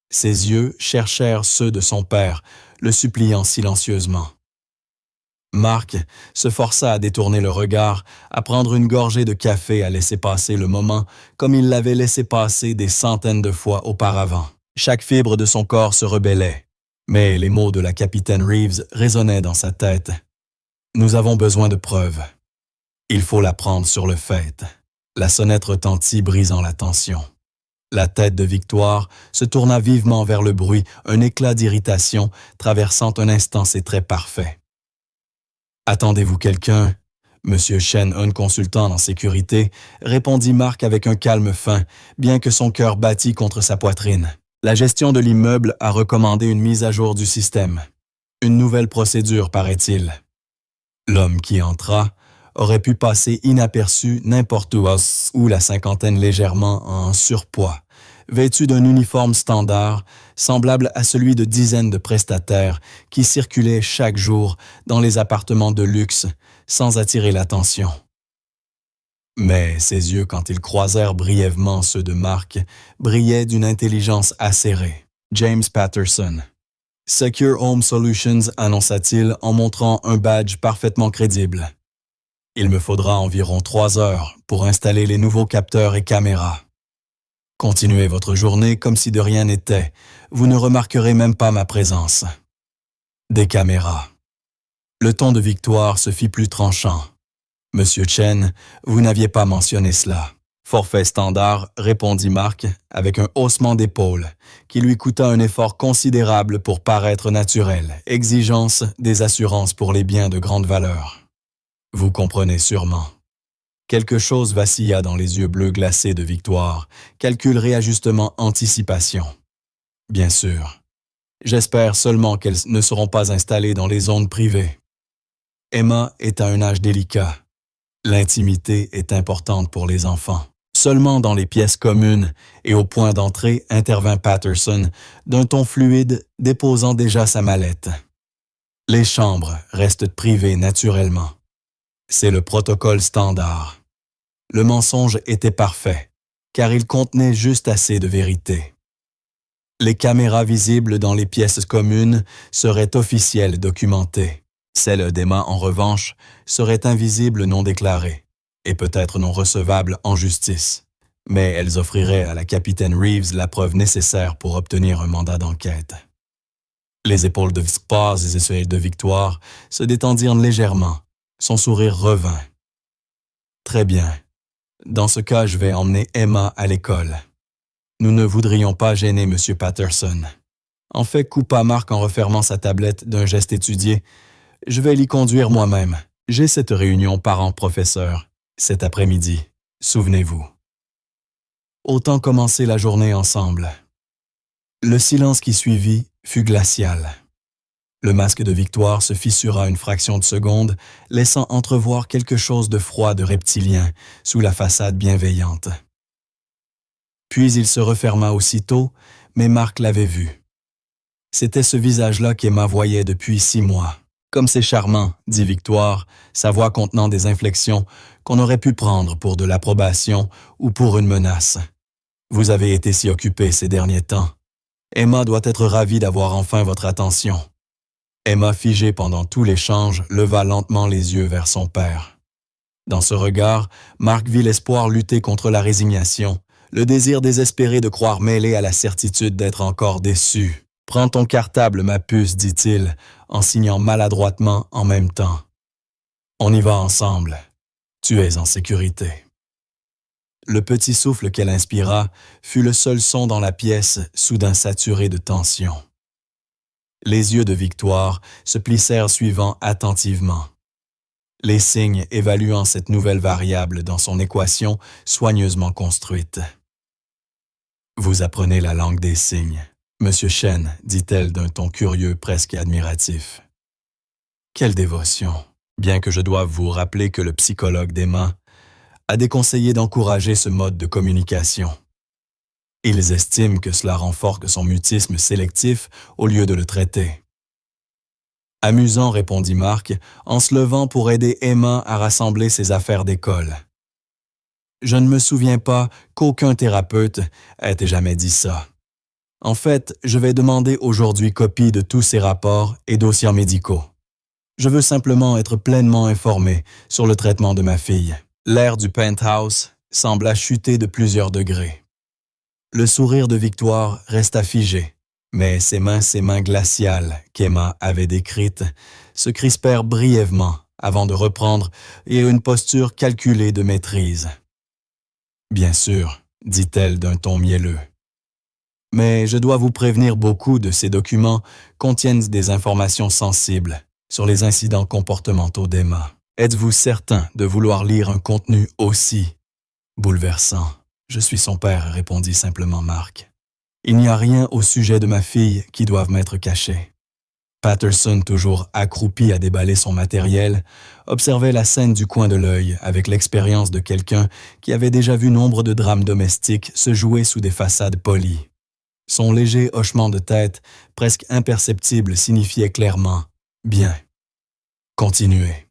Ses yeux cherchèrent ceux de son père, le suppliant silencieusement. Mark se força à détourner le regard, à prendre une gorgée de café, à laisser passer le moment comme il l'avait laissé passer des centaines de fois auparavant. Chaque fibre de son corps se rebellait, mais les mots de la capitaine Reeves résonnaient dans sa tête. « Nous avons besoin de preuves. Il faut la prendre sur le fait. » La sonnette retentit, brisant la tension. La tête de Victoire se tourna vivement vers le bruit, un éclat d'irritation traversant un instant ses traits parfaits. « Attendez-vous quelqu'un ?» Monsieur Chen, un consultant en sécurité, répondit Mark avec un calme fin, bien que son cœur battît contre sa poitrine. La gestion de l'immeuble a recommandé une mise à jour du système. Une nouvelle procédure, paraît-il. L'homme qui entra aurait pu passer inaperçu n'importe où la cinquantaine légèrement en surpoids, vêtu d'un uniforme standard, semblable à celui de dizaines de prestataires qui circulaient chaque jour dans les appartements de luxe sans attirer l'attention. Mais ses yeux, quand ils croisèrent brièvement ceux de Mark, brillaient d'une intelligence acérée. James Patterson. « Secure Home Solutions » annonça-t-il en montrant un badge parfaitement crédible. « Il me faudra environ 3 heures pour installer les nouveaux capteurs et caméras. Continuez votre journée comme si de rien n'était. Vous ne remarquerez même pas ma présence. » Des caméras. Le ton de Victoire se fit plus tranchant. « Monsieur Chen, vous n'aviez pas mentionné cela. » Forfait standard, répondit Mark avec un haussement d'épaule qui lui coûta un effort considérable pour paraître naturel. Exigence des assurances pour les biens de grande valeur. Vous comprenez sûrement. Quelque chose vacilla dans les yeux bleus glacés de Victoire. Calcul, réajustement, anticipation. Bien sûr. J'espère seulement qu'elles ne seront pas installées dans les zones privées. Emma est à un âge délicat. L'intimité est importante pour les enfants. Seulement dans les pièces communes et au point d'entrée intervint Patterson, d'un ton fluide, déposant déjà sa mallette. Les chambres restent privées naturellement. C'est le protocole standard. Le mensonge était parfait, car il contenait juste assez de vérité. Les caméras visibles dans les pièces communes seraient officielles documentées. Celles d'Emma, en revanche, seraient invisibles non déclarées, et peut-être non recevables en justice. Mais elles offriraient à la capitaine Reeves la preuve nécessaire pour obtenir un mandat d'enquête. Les épaules de Victoire et celles de Victoire se détendirent légèrement. Son sourire revint. Très bien. Dans ce cas, je vais emmener Emma à l'école. Nous ne voudrions pas gêner M. Patterson. En fait, coupa Mark en refermant sa tablette d'un geste étudié. Je vais l'y conduire moi-même. J'ai cette réunion parents-professeurs cet après-midi. Souvenez-vous. Autant commencer la journée ensemble. Le silence qui suivit fut glacial. Le masque de Victoire se fissura une fraction de seconde, laissant entrevoir quelque chose de froid, de reptilien, sous la façade bienveillante. Puis il se referma aussitôt, mais Mark l'avait vu. C'était ce visage-là qu'Emma voyait depuis 6 mois. Comme c'est charmant, dit Victoire, sa voix contenant des inflexions qu'on aurait pu prendre pour de l'approbation ou pour une menace. Vous avez été si occupé ces derniers temps. Emma doit être ravie d'avoir enfin votre attention. Emma, figée pendant tout l'échange, leva lentement les yeux vers son père. Dans ce regard, Marc vit l'espoir lutter contre la résignation, le désir désespéré de croire mêlé à la certitude d'être encore déçu. « Prends ton cartable, ma puce, dit-il, en signant maladroitement en même temps. On y va ensemble. Tu es en sécurité. » Le petit souffle qu'elle inspira fut le seul son dans la pièce, soudain saturé de tension. Les yeux de Victoire se plissèrent suivant attentivement. Les signes évaluant cette nouvelle variable dans son équation soigneusement construite. « Vous apprenez la langue des signes. Monsieur Chen, dit-elle d'un ton curieux, presque admiratif. Quelle dévotion, bien que je doive vous rappeler que le psychologue d'Emma a déconseillé d'encourager ce mode de communication. Ils estiment que cela renforce son mutisme sélectif au lieu de le traiter. Amusant, répondit Marc, en se levant pour aider Emma à rassembler ses affaires d'école. Je ne me souviens pas qu'aucun thérapeute ait jamais dit ça. En fait, je vais demander aujourd'hui copie de tous ces rapports et dossiers médicaux. Je veux simplement être pleinement informé sur le traitement de ma fille. L'air du penthouse sembla chuter de plusieurs degrés. Le sourire de Victoire resta figé, mais ses mains glaciales qu'Emma avait décrites se crispèrent brièvement avant de reprendre et une posture calculée de maîtrise. « Bien sûr, dit-elle d'un ton mielleux. Mais je dois vous prévenir, beaucoup de ces documents contiennent des informations sensibles sur les incidents comportementaux d'Emma. Êtes-vous certain de vouloir lire un contenu aussi bouleversant? Je suis son père, répondit simplement Marc. Il n'y a rien au sujet de ma fille qui doive m'être caché. Patterson, toujours accroupi à déballer son matériel, observait la scène du coin de l'œil avec l'expérience de quelqu'un qui avait déjà vu nombre de drames domestiques se jouer sous des façades polies. Son léger hochement de tête, presque imperceptible, signifiait clairement « Bien. Continuez.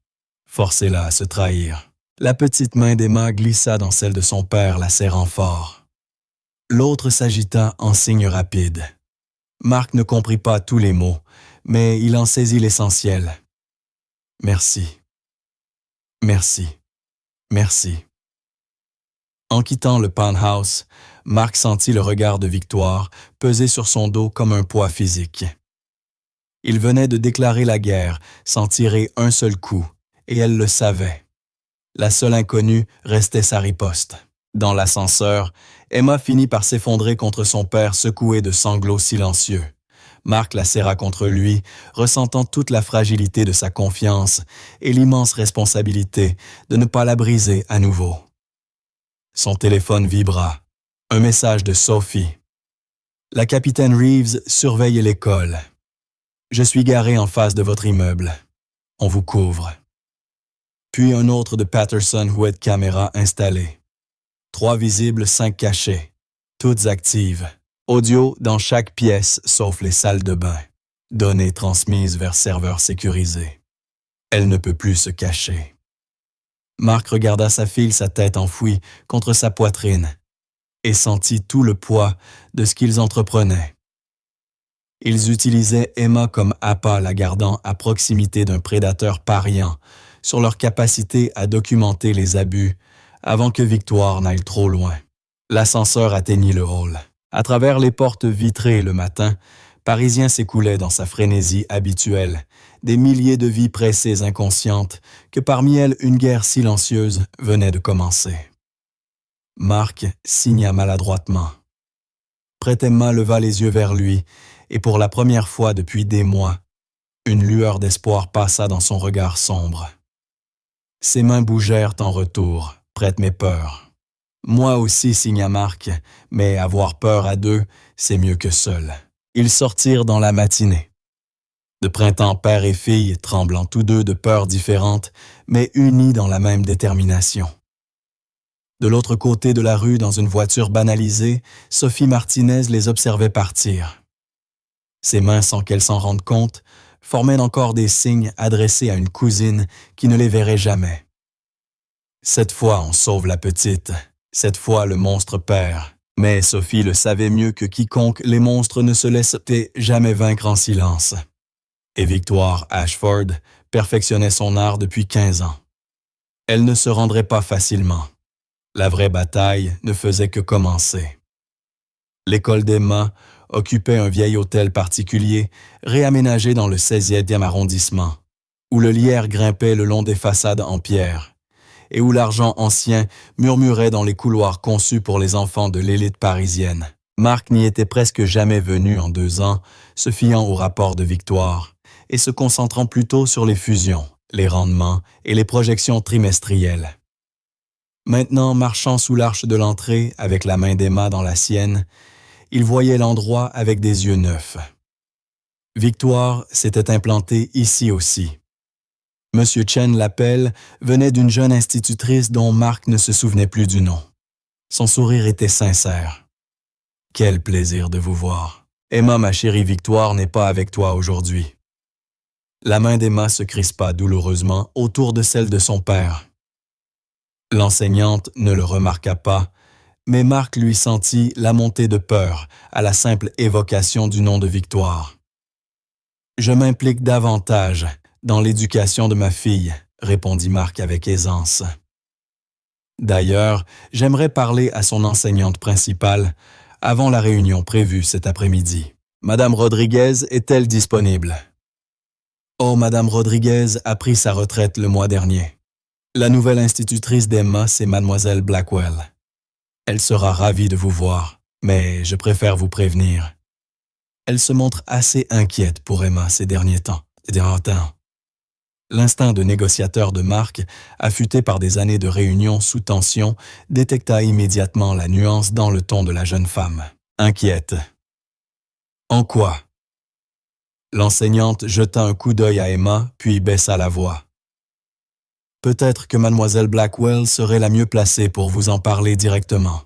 Forcez-la à se trahir. » La petite main d'Emma glissa dans celle de son père, la serrant fort. L'autre s'agita en signe rapide. Marc ne comprit pas tous les mots, mais il en saisit l'essentiel. « Merci. Merci. Merci. » En quittant le penthouse, Marc sentit le regard de Victoire peser sur son dos comme un poids physique. Il venait de déclarer la guerre sans tirer un seul coup, et elle le savait. La seule inconnue restait sa riposte. Dans l'ascenseur, Emma finit par s'effondrer contre son père secoué de sanglots silencieux. Marc la serra contre lui, ressentant toute la fragilité de sa confiance et l'immense responsabilité de ne pas la briser à nouveau. Son téléphone vibra. Un message de Sophie. « La capitaine Reeves surveille l'école. Je suis garé en face de votre immeuble. On vous couvre. » Puis un autre de Patterson web caméra installée. 3 visibles, 5 cachés. Toutes actives. Audio dans chaque pièce sauf les salles de bain. Données transmises vers serveur sécurisé. Elle ne peut plus se cacher. Marc regarda sa fille, sa tête enfouie contre sa poitrine, et sentit tout le poids de ce qu'ils entreprenaient. Ils utilisaient Emma comme appât, la gardant à proximité d'un prédateur pariant sur leur capacité à documenter les abus avant que Victoire n'aille trop loin. L'ascenseur atteignit le hall. À travers les portes vitrées le matin, Parisien s'écoulait dans sa frénésie habituelle, des milliers de vies pressées inconscientes, que parmi elles une guerre silencieuse venait de commencer. Marc signa maladroitement. Prête Emma leva les yeux vers lui, et pour la première fois depuis des mois, une lueur d'espoir passa dans son regard sombre. Ses mains bougèrent en retour, prête mes peurs. Moi aussi, signa Marc, mais avoir peur à deux, c'est mieux que seul. Ils sortirent dans la matinée. De printemps, père et fille, tremblant tous deux de peurs différentes, mais unis dans la même détermination. De l'autre côté de la rue, dans une voiture banalisée, Sophie Martinez les observait partir. Ses mains, sans qu'elle s'en rende compte, formaient encore des signes adressés à une cousine qui ne les verrait jamais. Cette fois, on sauve la petite. Cette fois, le monstre perd. Mais Sophie le savait mieux que quiconque, les monstres ne se laissent jamais vaincre en silence. Et Victoire Ashford perfectionnait son art depuis 15 ans. Elle ne se rendrait pas facilement. La vraie bataille ne faisait que commencer. L'école d'Emma occupait un vieil hôtel particulier réaménagé dans le 16e arrondissement, où le lierre grimpait le long des façades en pierre et où l'argent ancien murmurait dans les couloirs conçus pour les enfants de l'élite parisienne. Marc n'y était presque jamais venu en 2 ans, se fiant au rapport de Victoire et se concentrant plutôt sur les fusions, les rendements et les projections trimestrielles. Maintenant, marchant sous l'arche de l'entrée avec la main d'Emma dans la sienne, il voyait l'endroit avec des yeux neufs. Victoire s'était implantée ici aussi. Monsieur Chen Lapelle venait d'une jeune institutrice dont Marc ne se souvenait plus du nom. Son sourire était sincère. « Quel plaisir de vous voir. Emma, ma chérie Victoire, n'est pas avec toi aujourd'hui. » La main d'Emma se crispa douloureusement autour de celle de son père. L'enseignante ne le remarqua pas, mais Marc lui sentit la montée de peur à la simple évocation du nom de Victoire. « Je m'implique davantage dans l'éducation de ma fille, » répondit Marc avec aisance. « D'ailleurs, j'aimerais parler à son enseignante principale avant la réunion prévue cet après-midi. Madame Rodriguez est-elle disponible? » Oh, Madame Rodriguez a pris sa retraite le mois dernier. La nouvelle institutrice d'Emma, c'est Mademoiselle Blackwell. Elle sera ravie de vous voir, mais je préfère vous prévenir. Elle se montre assez inquiète pour Emma ces derniers temps. L'instinct de négociateur de Marc, affûté par des années de réunions sous tension, détecta immédiatement la nuance dans le ton de la jeune femme. Inquiète. En quoi? L'enseignante jeta un coup d'œil à Emma, puis baissa la voix. Peut-être que Mademoiselle Blackwell serait la mieux placée pour vous en parler directement.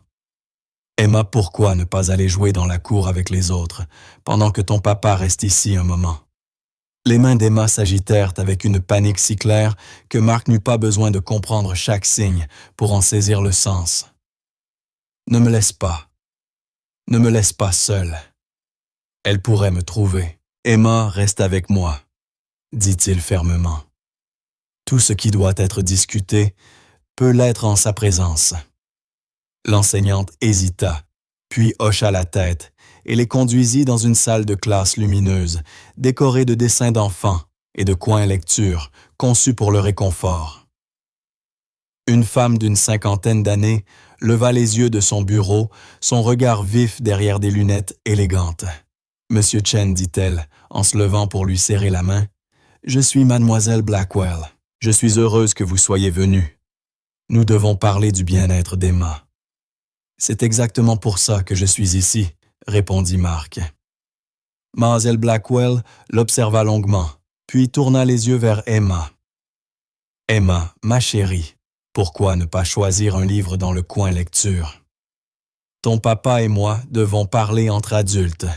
Emma, pourquoi ne pas aller jouer dans la cour avec les autres, pendant que ton papa reste ici un moment? Les mains d'Emma s'agitèrent avec une panique si claire que Marc n'eut pas besoin de comprendre chaque signe pour en saisir le sens. Ne me laisse pas. Ne me laisse pas seule. Elle pourrait me trouver. Emma, reste avec moi, dit-il fermement. Tout ce qui doit être discuté peut l'être en sa présence. L'enseignante hésita, puis hocha la tête et les conduisit dans une salle de classe lumineuse, décorée de dessins d'enfants et de coins lecture conçus pour le réconfort. Une femme d'une 50aine d'années leva les yeux de son bureau, son regard vif derrière des lunettes élégantes. « Monsieur Chen, dit-elle, en se levant pour lui serrer la main, « Je suis Mademoiselle Blackwell. Je suis heureuse que vous soyez venu. Nous devons parler du bien-être d'Emma. » « C'est exactement pour ça que je suis ici, » répondit Marc. Mademoiselle Blackwell l'observa longuement, puis tourna les yeux vers Emma. « Emma, ma chérie, pourquoi ne pas choisir un livre dans le coin lecture? Ton papa et moi devons parler entre adultes. »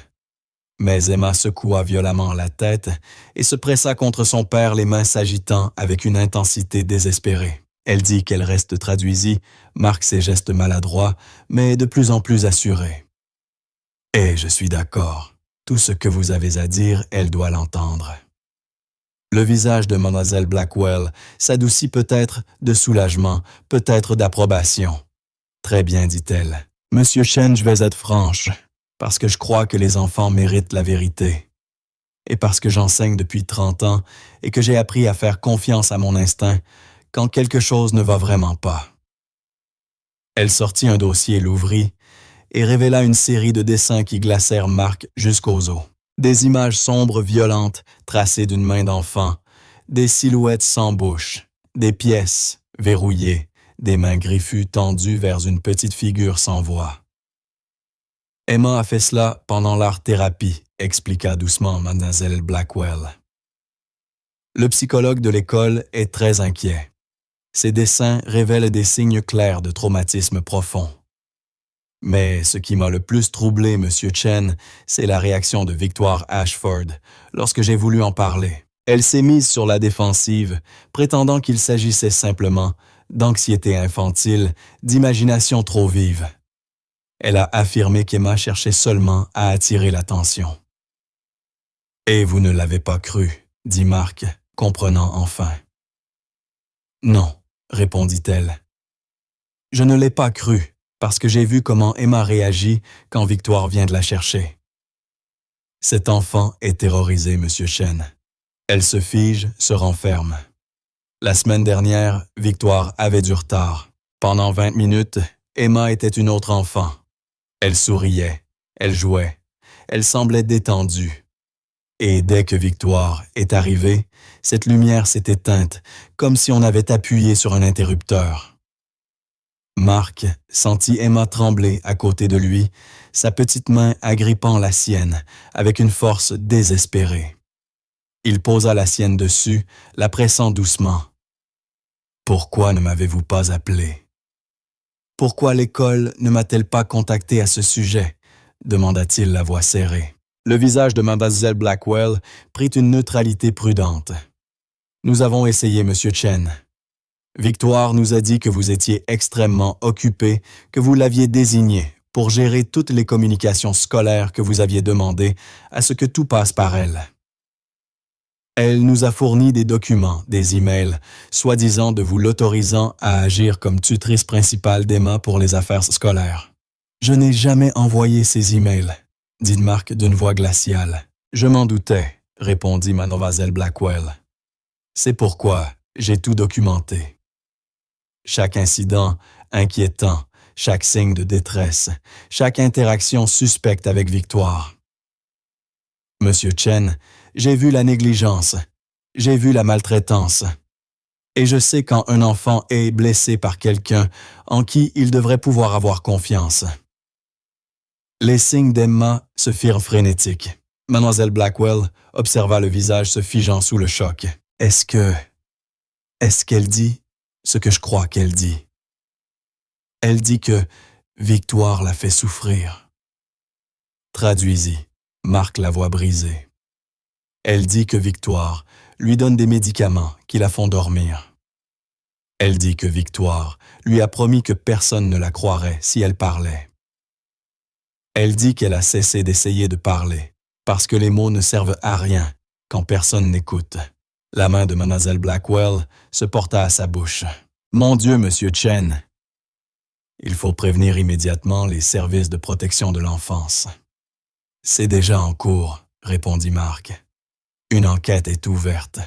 Mais Emma secoua violemment la tête et se pressa contre son père, les mains s'agitant avec une intensité désespérée. Elle dit qu'elle reste traduisit, marque ses gestes maladroits, mais de plus en plus assurée. « Et je suis d'accord. Tout ce que vous avez à dire, elle doit l'entendre. » Le visage de Mademoiselle Blackwell s'adoucit peut-être de soulagement, peut-être d'approbation. « Très bien, dit-elle. Monsieur Chen, je vais être franche, parce que je crois que les enfants méritent la vérité. Et parce que j'enseigne depuis 30 ans et que j'ai appris à faire confiance à mon instinct, quand quelque chose ne va vraiment pas. » Elle sortit un dossier, l'ouvrit, et révéla une série de dessins qui glacèrent Marc jusqu'aux os. Des images sombres violentes tracées d'une main d'enfant, des silhouettes sans bouche, des pièces verrouillées, des mains griffues tendues vers une petite figure sans voix. « Emma a fait cela pendant l'art-thérapie, » expliqua doucement Mademoiselle Blackwell. Le psychologue de l'école est très inquiet. Ces dessins révèlent des signes clairs de traumatisme profond. Mais ce qui m'a le plus troublé, Monsieur Chen, c'est la réaction de Victoire Ashford lorsque j'ai voulu en parler. Elle s'est mise sur la défensive, prétendant qu'il s'agissait simplement d'anxiété infantile, d'imagination trop vive. Elle a affirmé qu'Emma cherchait seulement à attirer l'attention. « Et vous ne l'avez pas cru, » dit Marc, comprenant enfin. « Non, » répondit-elle. « Je ne l'ai pas cru, parce que j'ai vu comment Emma réagit quand Victoire vient de la chercher. » Cet enfant est terrorisé, Monsieur Chen. Elle se fige, se renferme. La semaine dernière, Victoire avait du retard. Pendant 20 minutes, Emma était une autre enfant. Elle souriait, elle jouait, elle semblait détendue. Et dès que Victoire est arrivée, cette lumière s'est éteinte, comme si on avait appuyé sur un interrupteur. Marc sentit Emma trembler à côté de lui, sa petite main agrippant la sienne avec une force désespérée. Il posa la sienne dessus, la pressant doucement. « Pourquoi ne m'avez-vous pas appelé? Pourquoi l'école ne m'a-t-elle pas contacté à ce sujet? » demanda-t-il la voix serrée. Le visage de Mademoiselle Blackwell prit une neutralité prudente. « Nous avons essayé, Monsieur Chen. Victoire nous a dit que vous étiez extrêmement occupé, que vous l'aviez désigné pour gérer toutes les communications scolaires que vous aviez demandé à ce que tout passe par elle. Elle nous a fourni des documents, des emails, soi-disant de vous l'autorisant à agir comme tutrice principale d'Emma pour les affaires scolaires. Je n'ai jamais envoyé ces emails, dit Marc d'une voix glaciale. Je m'en doutais, répondit Mademoiselle Blackwell. C'est pourquoi j'ai tout documenté. Chaque incident inquiétant, chaque signe de détresse, chaque interaction suspecte avec Victoire. Monsieur Chen, j'ai vu la négligence, j'ai vu la maltraitance. Et je sais quand un enfant est blessé par quelqu'un en qui il devrait pouvoir avoir confiance. Les signes d'Emma se firent frénétiques. Mademoiselle Blackwell observa le visage se figeant sous le choc. Est-ce qu'elle dit ce que je crois qu'elle dit? Elle dit que Victoire l'a fait souffrir. Traduisis, Marc la voix brisée. Elle dit que Victoire lui donne des médicaments qui la font dormir. Elle dit que Victoire lui a promis que personne ne la croirait si elle parlait. Elle dit qu'elle a cessé d'essayer de parler, parce que les mots ne servent à rien quand personne n'écoute. La main de Mademoiselle Blackwell se porta à sa bouche. « Mon Dieu, Monsieur Chen! Il faut prévenir immédiatement les services de protection de l'enfance. »« C'est déjà en cours, » répondit Marc. « Une enquête est ouverte.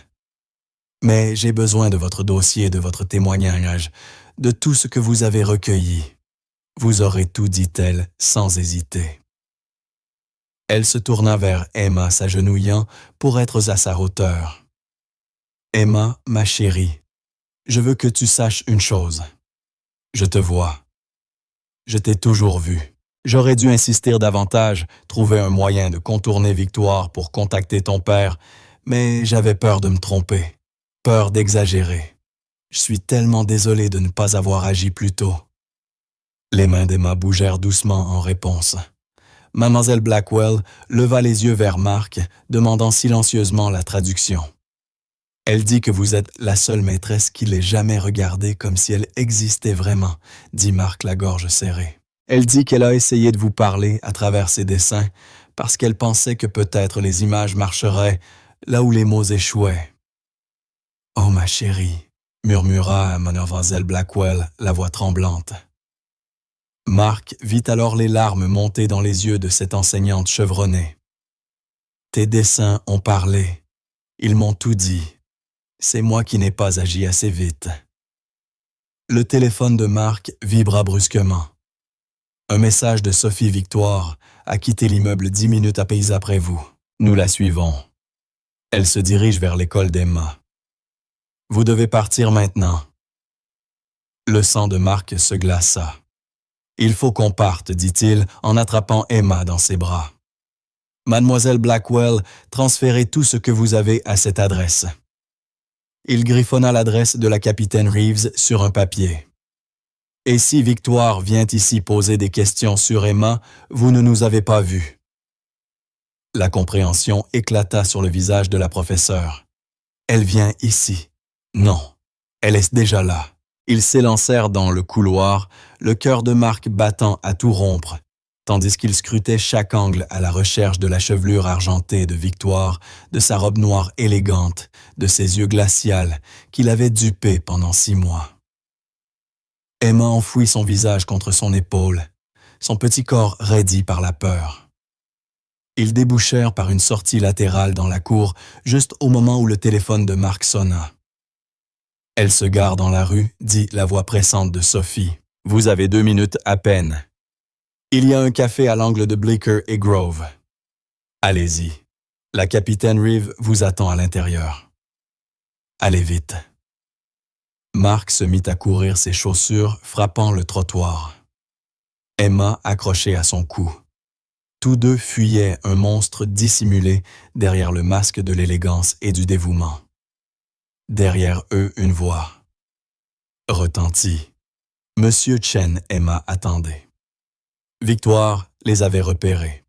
Mais j'ai besoin de votre dossier, de votre témoignage, de tout ce que vous avez recueilli. Vous aurez tout, dit-elle, sans hésiter. » Elle se tourna vers Emma, s'agenouillant pour être à sa hauteur. « Emma, ma chérie, je veux que tu saches une chose. Je te vois. Je t'ai toujours vu. J'aurais dû insister davantage, trouver un moyen de contourner Victoire pour contacter ton père, mais j'avais peur de me tromper, peur d'exagérer. Je suis tellement désolé de ne pas avoir agi plus tôt. » Les mains d'Emma bougèrent doucement en réponse. Mademoiselle Blackwell leva les yeux vers Marc, demandant silencieusement la traduction. « Elle dit que vous êtes la seule maîtresse qui l'ait jamais regardée comme si elle existait vraiment, » dit Marc la gorge serrée. « Elle dit qu'elle a essayé de vous parler à travers ses dessins parce qu'elle pensait que peut-être les images marcheraient là où les mots échouaient. »« Oh, ma chérie !» murmura Mademoiselle Blackwell, la voix tremblante. Marc vit alors les larmes monter dans les yeux de cette enseignante chevronnée. « Tes dessins ont parlé. Ils m'ont tout dit. C'est moi qui n'ai pas agi assez vite. » Le téléphone de Marc vibra brusquement. Un message de Sophie Victoire a quitté l'immeuble 10 minutes à peine après vous. Nous la suivons. Elle se dirige vers l'école d'Emma. « Vous devez partir maintenant. » Le sang de Marc se glaça. « Il faut qu'on parte, dit-il en attrapant Emma dans ses bras. Mademoiselle Blackwell, transférez tout ce que vous avez à cette adresse. » Il griffonna l'adresse de la capitaine Reeves sur un papier. Et si Victoire vient ici poser des questions sur Emma, vous ne nous avez pas vus. La compréhension éclata sur le visage de la professeure. Elle vient ici. Non, elle est déjà là. Ils s'élancèrent dans le couloir, le cœur de Marc battant à tout rompre, tandis qu'il scrutait chaque angle à la recherche de la chevelure argentée de Victoire, de sa robe noire élégante, de ses yeux glacials qu'il avait dupés pendant 6 mois. Emma enfouit son visage contre son épaule, son petit corps raidi par la peur. Ils débouchèrent par une sortie latérale dans la cour, juste au moment où le téléphone de Marc sonna. « Elle se gare dans la rue », dit la voix pressante de Sophie. « Vous avez 2 minutes à peine. Il y a un café à l'angle de Bleecker et Grove. Allez-y. La capitaine Reeve vous attend à l'intérieur. Allez vite. » Marc se mit à courir ses chaussures, frappant le trottoir. Emma accrochée à son cou. Tous deux fuyaient un monstre dissimulé derrière le masque de l'élégance et du dévouement. Derrière eux, une voix retentit. Monsieur Chen, Emma attendait. Victoire les avait repérés.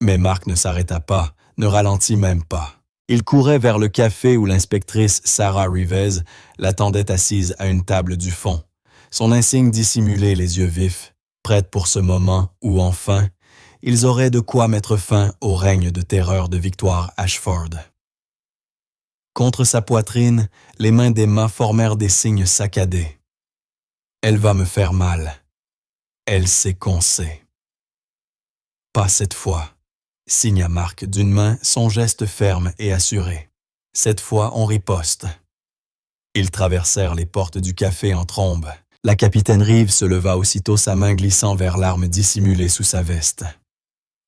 Mais Marc ne s'arrêta pas, ne ralentit même pas. Il courait vers le café où l'inspectrice Sarah Rivez l'attendait assise à une table du fond, son insigne dissimulé, les yeux vifs, prête pour ce moment où, enfin, ils auraient de quoi mettre fin au règne de terreur de Victoire Ashford. Contre sa poitrine, les mains d'Emma formèrent des signes saccadés. « Elle va me faire mal. Elle sait qu'on sait. »« Pas cette fois. » signa Marc d'une main son geste ferme et assuré. « Cette fois, on riposte. » Ils traversèrent les portes du café en trombe. La capitaine Reeve se leva aussitôt, sa main glissant vers l'arme dissimulée sous sa veste.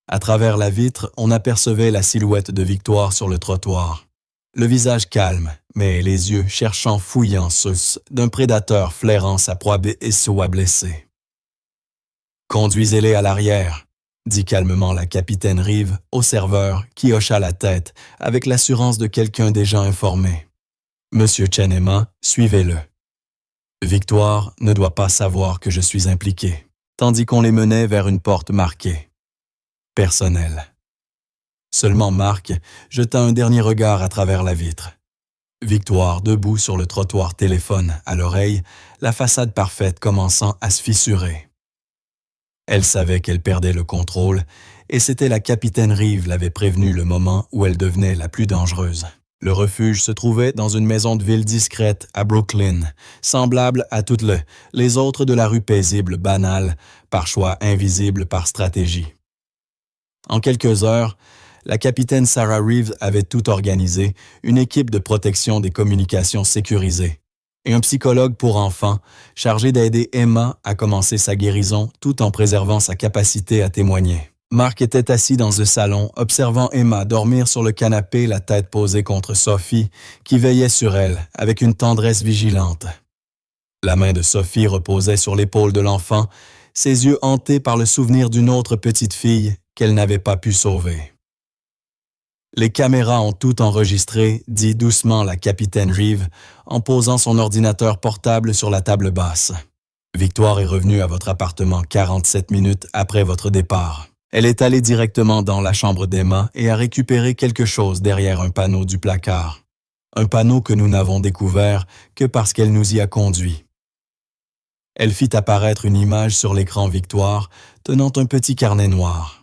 À travers la vitre, on apercevait la silhouette de Victoire sur le trottoir. Le visage calme, mais les yeux cherchant fouillant ceux d'un prédateur flairant sa proie et soit blessé. « Conduisez-les à l'arrière », dit calmement la capitaine Reeve au serveur qui hocha la tête avec l'assurance de quelqu'un déjà informé. « Monsieur Chen, Emma, suivez-le. Victoire ne doit pas savoir que je suis impliqué. » Tandis qu'on les menait vers une porte marquée. « Personnel. » Seulement Marc jeta un dernier regard à travers la vitre. Victoire debout sur le trottoir, téléphone à l'oreille, la façade parfaite commençant à se fissurer. Elle savait qu'elle perdait le contrôle, et c'était la capitaine Reeve l'avait prévenue le moment où elle devenait la plus dangereuse. Le refuge se trouvait dans une maison de ville discrète à Brooklyn, semblable à toutes les autres de la rue paisible, banale, par choix invisible, par stratégie. En quelques heures, la capitaine Sarah Reeve avait tout organisé, une équipe de protection des communications sécurisée et un psychologue pour enfants chargé d'aider Emma à commencer sa guérison tout en préservant sa capacité à témoigner. Marc était assis dans le salon, observant Emma dormir sur le canapé, la tête posée contre Sophie, qui veillait sur elle avec une tendresse vigilante. La main de Sophie reposait sur l'épaule de l'enfant, ses yeux hantés par le souvenir d'une autre petite fille qu'elle n'avait pas pu sauver. Les caméras ont tout enregistré, dit doucement la capitaine Reeve, en posant son ordinateur portable sur la table basse. Victoire est revenue à votre appartement 47 minutes après votre départ. Elle est allée directement dans la chambre d'Emma et a récupéré quelque chose derrière un panneau du placard. Un panneau que nous n'avons découvert que parce qu'elle nous y a conduits. Elle fit apparaître une image sur l'écran Victoire, tenant un petit carnet noir.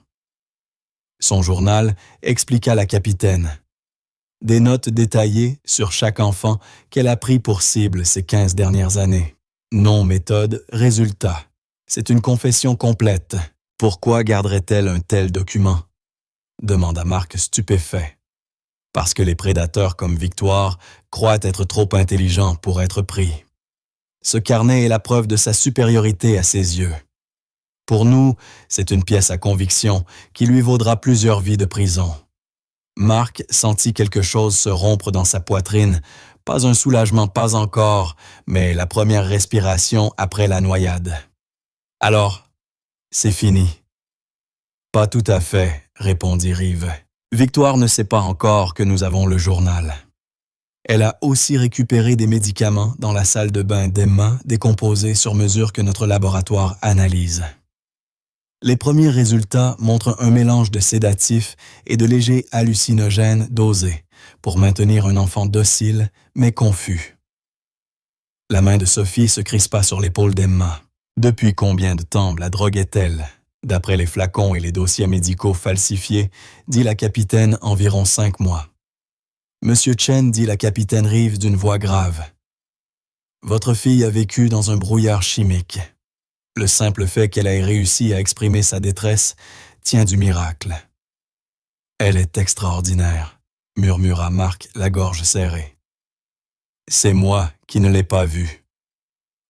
Son journal expliqua la capitaine. Des notes détaillées sur chaque enfant qu'elle a pris pour cible ces 15 dernières années. Nom, méthode, résultat. C'est une confession complète. Pourquoi garderait-elle un tel document? Demanda Marc stupéfait. Parce que les prédateurs comme Victoire croient être trop intelligents pour être pris. Ce carnet est la preuve de sa supériorité à ses yeux. Pour nous, c'est une pièce à conviction qui lui vaudra plusieurs vies de prison. Marc sentit quelque chose se rompre dans sa poitrine, pas un soulagement, pas encore, mais la première respiration après la noyade. Alors, c'est fini. Pas tout à fait, répondit Reeve. Victoire ne sait pas encore que nous avons le journal. Elle a aussi récupéré des médicaments dans la salle de bain d'Emma, décomposés sur mesure que notre laboratoire analyse. Les premiers résultats montrent un mélange de sédatifs et de légers hallucinogènes dosés pour maintenir un enfant docile mais confus. La main de Sophie se crispa sur l'épaule d'Emma. Depuis combien de temps la droguait-elle? D'après les flacons et les dossiers médicaux falsifiés, dit la capitaine, environ 5 mois. Monsieur Chen, dit la capitaine Reeves d'une voix grave. Votre fille a vécu dans un brouillard chimique. Le simple fait qu'elle ait réussi à exprimer sa détresse tient du miracle. Elle est extraordinaire, murmura Marc, la gorge serrée. C'est moi qui ne l'ai pas vue.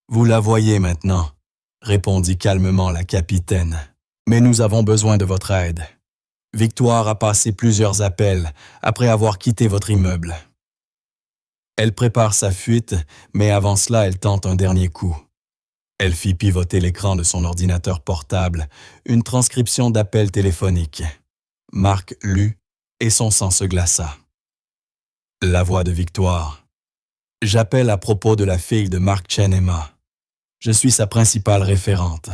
Vous la voyez maintenant, répondit calmement la capitaine. Mais nous avons besoin de votre aide. Victoire a passé plusieurs appels après avoir quitté votre immeuble. Elle prépare sa fuite, mais avant cela, elle tente un dernier coup. Elle fit pivoter l'écran de son ordinateur portable, une transcription d'appels téléphoniques. Marc lut et son sang se glaça. La voix de Victoire. J'appelle à propos de la fille de Mark Chen, Emma. Je suis sa principale référente.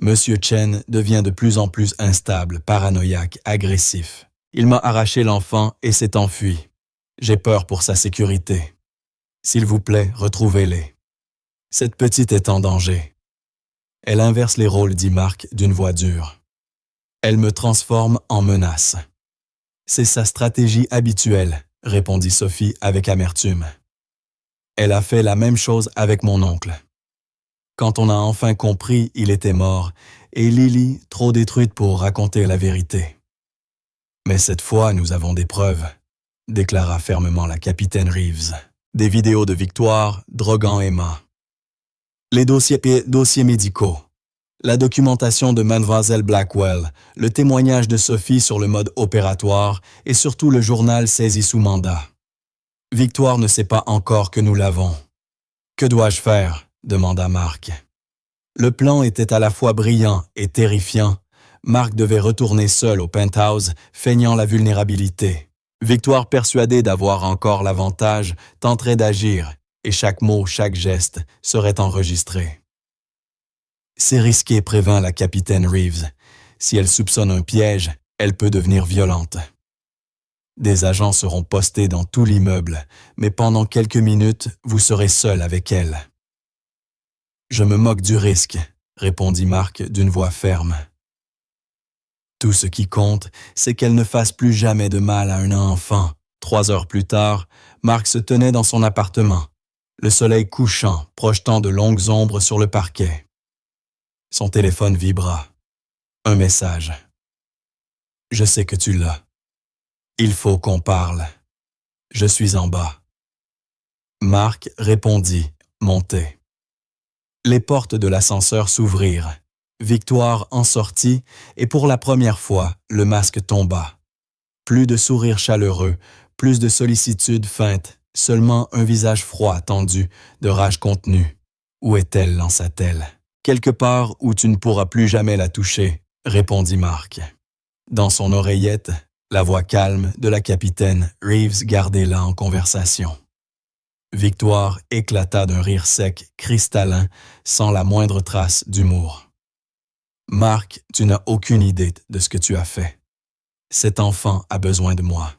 Monsieur Chen devient de plus en plus instable, paranoïaque, agressif. Il m'a arraché l'enfant et s'est enfui. J'ai peur pour sa sécurité. S'il vous plaît, retrouvez-les. Cette petite est en danger. Elle inverse les rôles, dit Marc d'une voix dure. Elle me transforme en menace. C'est sa stratégie habituelle, répondit Sophie avec amertume. Elle a fait la même chose avec mon oncle. Quand on a enfin compris, il était mort, et Lily, trop détruite pour raconter la vérité. Mais cette fois, nous avons des preuves, déclara fermement la capitaine Reeves. Des vidéos de Victoire, droguant Emma. Les dossiers médicaux. La documentation de Mademoiselle Blackwell, le témoignage de Sophie sur le mode opératoire et surtout le journal saisi sous mandat. Victoire ne sait pas encore que nous l'avons. Que dois-je faire? Demanda Marc. Le plan était à la fois brillant et terrifiant. Marc devait retourner seul au penthouse, feignant la vulnérabilité. Victoire, persuadée d'avoir encore l'avantage, tenterait d'agir, et chaque mot, chaque geste serait enregistré. C'est risqué, prévint la capitaine Reeves. Si elle soupçonne un piège, elle peut devenir violente. Des agents seront postés dans tout l'immeuble, mais pendant quelques minutes, vous serez seul avec elle. Je me moque du risque, répondit Marc d'une voix ferme. Tout ce qui compte, c'est qu'elle ne fasse plus jamais de mal à un enfant. 3 heures plus tard, Marc se tenait dans son appartement, le soleil couchant, projetant de longues ombres sur le parquet. Son téléphone vibra. Un message. « Je sais que tu l'as. Il faut qu'on parle. Je suis en bas. » Marc répondit, montait. Les portes de l'ascenseur s'ouvrirent. Victoire en sortit et pour la première fois, le masque tomba. Plus de sourire chaleureux, plus de sollicitude feinte, seulement un visage froid tendu, de rage contenue. Où est-elle, lança-t-elle? Quelque part où tu ne pourras plus jamais la toucher, répondit Marc. Dans son oreillette, la voix calme de la capitaine Reeves gardait là en conversation. Victoire éclata d'un rire sec, cristallin, sans la moindre trace d'humour. « Marc, tu n'as aucune idée de ce que tu as fait. Cet enfant a besoin de moi.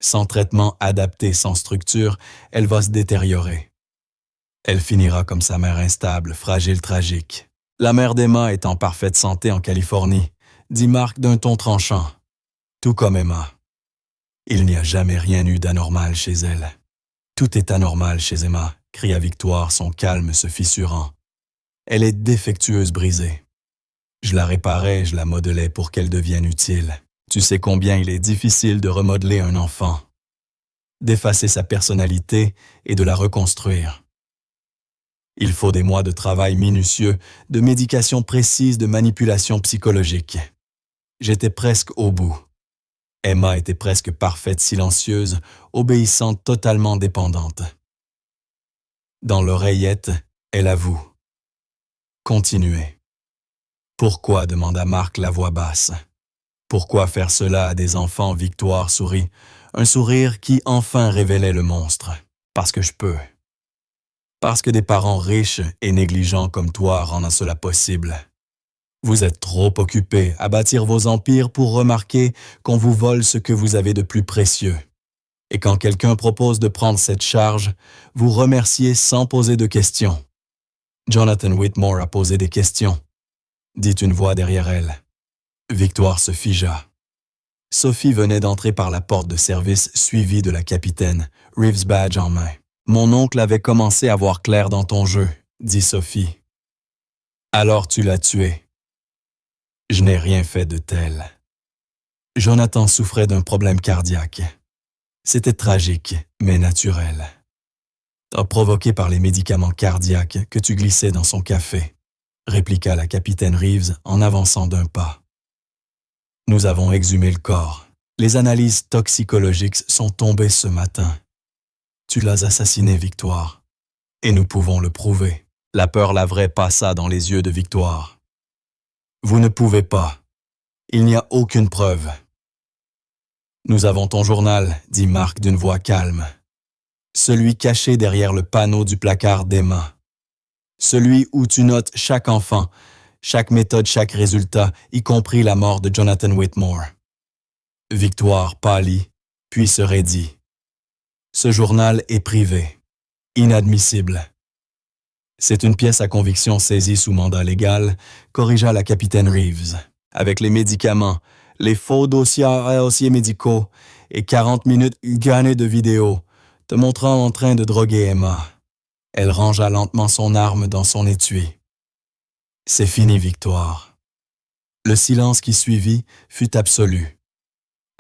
Sans traitement adapté, sans structure, elle va se détériorer. Elle finira comme sa mère instable, fragile, tragique. La mère d'Emma est en parfaite santé en Californie, dit Marc d'un ton tranchant. Tout comme Emma. Il n'y a jamais rien eu d'anormal chez elle. Tout est anormal chez Emma, cria Victoire, son calme se fissurant. Elle est défectueuse, brisée. Je la réparais, je la modelais pour qu'elle devienne utile. Tu sais combien il est difficile de remodeler un enfant, d'effacer sa personnalité et de la reconstruire. Il faut des mois de travail minutieux, de médication précise, de manipulation psychologique. J'étais presque au bout. Emma était presque parfaite, silencieuse, obéissante, totalement dépendante. Dans l'oreillette, elle avoue. Continuez. Pourquoi, demanda Marc la voix basse. Pourquoi faire cela à des enfants? Victoire sourit. Un sourire qui enfin révélait le monstre. Parce que je peux. Parce que des parents riches et négligents comme toi rendent cela possible. Vous êtes trop occupés à bâtir vos empires pour remarquer qu'on vous vole ce que vous avez de plus précieux. Et quand quelqu'un propose de prendre cette charge, vous remerciez sans poser de questions. Jonathan Whitmore a posé des questions, dit une voix derrière elle. Victoire se figea. Sophie venait d'entrer par la porte de service suivie de la capitaine, Reeves badge en main. « Mon oncle avait commencé à voir clair dans ton jeu, » dit Sophie. « Alors tu l'as tué. » « Je n'ai rien fait de tel. » Jonathan souffrait d'un problème cardiaque. C'était tragique, mais naturel. Provoqué par les médicaments cardiaques que tu glissais dans son café, répliqua la capitaine Reeves en avançant d'un pas. Nous avons exhumé le corps. Les analyses toxicologiques sont tombées ce matin. Tu l'as assassiné, Victoire. Et nous pouvons le prouver. La peur la vraie passa dans les yeux de Victoire. Vous ne pouvez pas. Il n'y a aucune preuve. Nous avons ton journal, dit Marc d'une voix calme. Celui caché derrière le panneau du placard d'Emma. Celui où tu notes chaque enfant, chaque méthode, chaque résultat, y compris la mort de Jonathan Whitmore. Victoire pâlit, puis se raidit. Ce journal est privé, inadmissible. C'est une pièce à conviction saisie sous mandat légal, corrigea la capitaine Reeves. Avec les médicaments, les faux dossiers médicaux et 40 minutes gagnées de vidéo, te montrant en train de droguer Emma. Elle rangea lentement son arme dans son étui. C'est fini, Victoire. Le silence qui suivit fut absolu.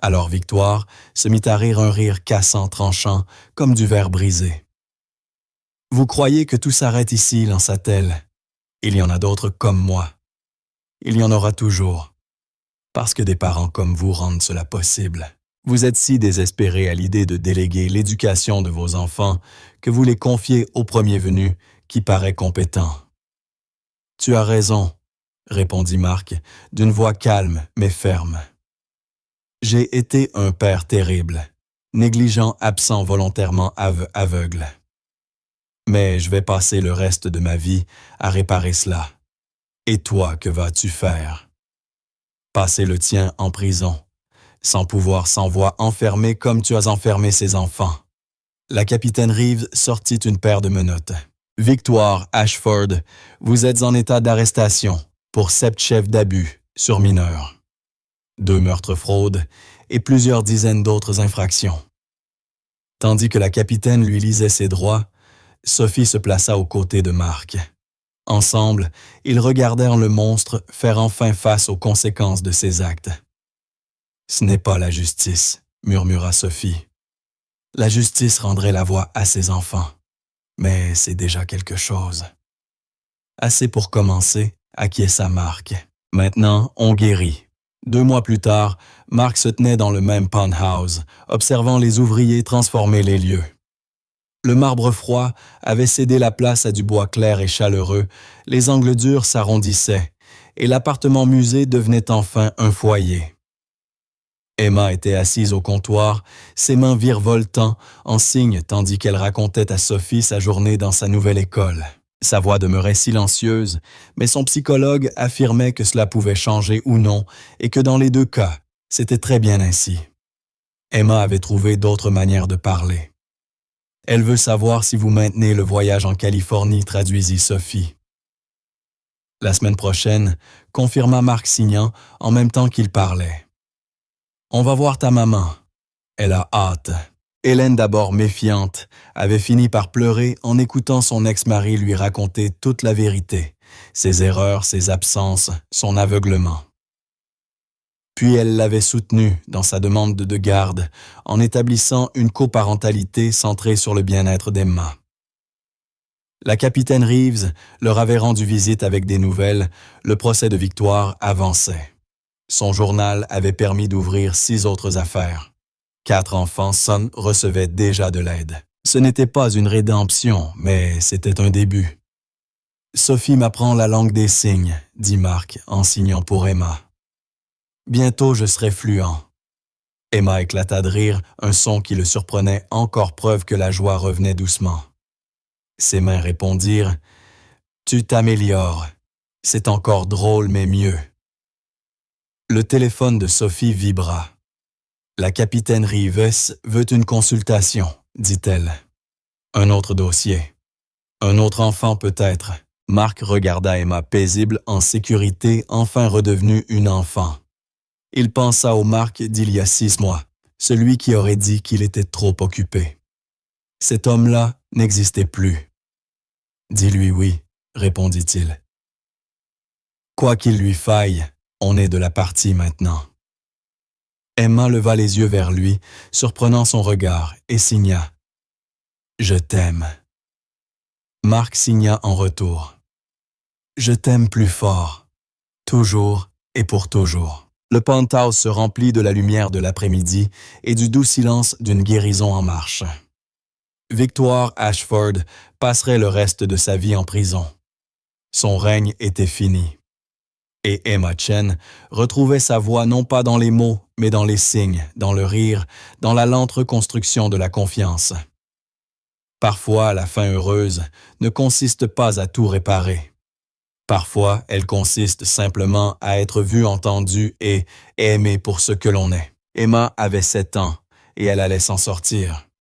Alors Victoire se mit à rire un rire cassant, tranchant, comme du verre brisé. « Vous croyez que tout s'arrête ici, lança-t-elle. Il y en a d'autres comme moi. Il y en aura toujours. Parce que des parents comme vous rendent cela possible. Vous êtes si désespérés à l'idée de déléguer l'éducation de vos enfants que vous les confiez au premier venu qui paraît compétent. » « Tu as raison, » répondit Marc, d'une voix calme mais ferme. « J'ai été un père terrible, négligent, absent, volontairement aveugle. Mais je vais passer le reste de ma vie à réparer cela. Et toi, que vas-tu faire? Passer le tien en prison, sans pouvoir, sans voix, enfermé comme tu as enfermé ses enfants. » La capitaine Reeves sortit une paire de menottes. « Victoire Ashford, vous êtes en état d'arrestation pour 7 chefs d'abus sur mineurs, 2 meurtres fraudes et plusieurs dizaines d'autres infractions. » Tandis que la capitaine lui lisait ses droits, Sophie se plaça aux côtés de Marc. Ensemble, ils regardèrent le monstre faire enfin face aux conséquences de ses actes. « Ce n'est pas la justice, » murmura Sophie. « La justice rendrait la voie à ses enfants. Mais c'est déjà quelque chose. » Assez pour commencer, acquiesça Marc. Maintenant, on guérit. 2 mois plus tard, Marc se tenait dans le même penthouse, observant les ouvriers transformer les lieux. Le marbre froid avait cédé la place à du bois clair et chaleureux, les angles durs s'arrondissaient, et l'appartement-musée devenait enfin un foyer. Emma était assise au comptoir, ses mains virevoltant en signe tandis qu'elle racontait à Sophie sa journée dans sa nouvelle école. Sa voix demeurait silencieuse, mais son psychologue affirmait que cela pouvait changer ou non et que dans les 2 cas, c'était très bien ainsi. Emma avait trouvé d'autres manières de parler. « Elle veut savoir si vous maintenez le voyage en Californie, » traduisit Sophie. « La semaine prochaine, » confirma Marc signant en même temps qu'il parlait. « On va voir ta maman. Elle a hâte. » Hélène, d'abord méfiante, avait fini par pleurer en écoutant son ex-mari lui raconter toute la vérité, ses erreurs, ses absences, son aveuglement. Puis elle l'avait soutenu dans sa demande de garde en établissant une coparentalité centrée sur le bien-être d'Emma. La capitaine Reeves leur avait rendu visite avec des nouvelles, le procès de Victoire avançait. Son journal avait permis d'ouvrir 6 autres affaires. 4 enfants Son recevaient déjà de l'aide. Ce n'était pas une rédemption, mais c'était un début. « Sophie m'apprend la langue des signes, » dit Marc en signant pour Emma. « Bientôt je serai fluent. » Emma éclata de rire, un son qui le surprenait, encore preuve que la joie revenait doucement. Ses mains répondirent « Tu t'améliores. C'est encore drôle, mais mieux. » Le téléphone de Sophie vibra. « La capitaine Rives veut une consultation, dit-elle. Un autre dossier. Un autre enfant peut-être. » Marc regarda Emma paisible, en sécurité, enfin redevenue une enfant. Il pensa au Marc d'il y a 6 mois, celui qui aurait dit qu'il était trop occupé. Cet homme-là n'existait plus. « Dis-lui oui, » répondit-il. « Quoi qu'il lui faille, on est de la partie maintenant. » Emma leva les yeux vers lui, surprenant son regard, et signa « Je t'aime. » Marc signa en retour. « Je t'aime plus fort, toujours et pour toujours. » Le penthouse se remplit de la lumière de l'après-midi et du doux silence d'une guérison en marche. Victoire Ashford passerait le reste de sa vie en prison. Son règne était fini. Et Emma Chen retrouvait sa voix non pas dans les mots, mais dans les signes, dans le rire, dans la lente reconstruction de la confiance. Parfois, la fin heureuse ne consiste pas à tout réparer. Parfois, elle consiste simplement à être vue, entendue et aimée pour ce que l'on est. Emma avait 7 ans et elle allait s'en sortir.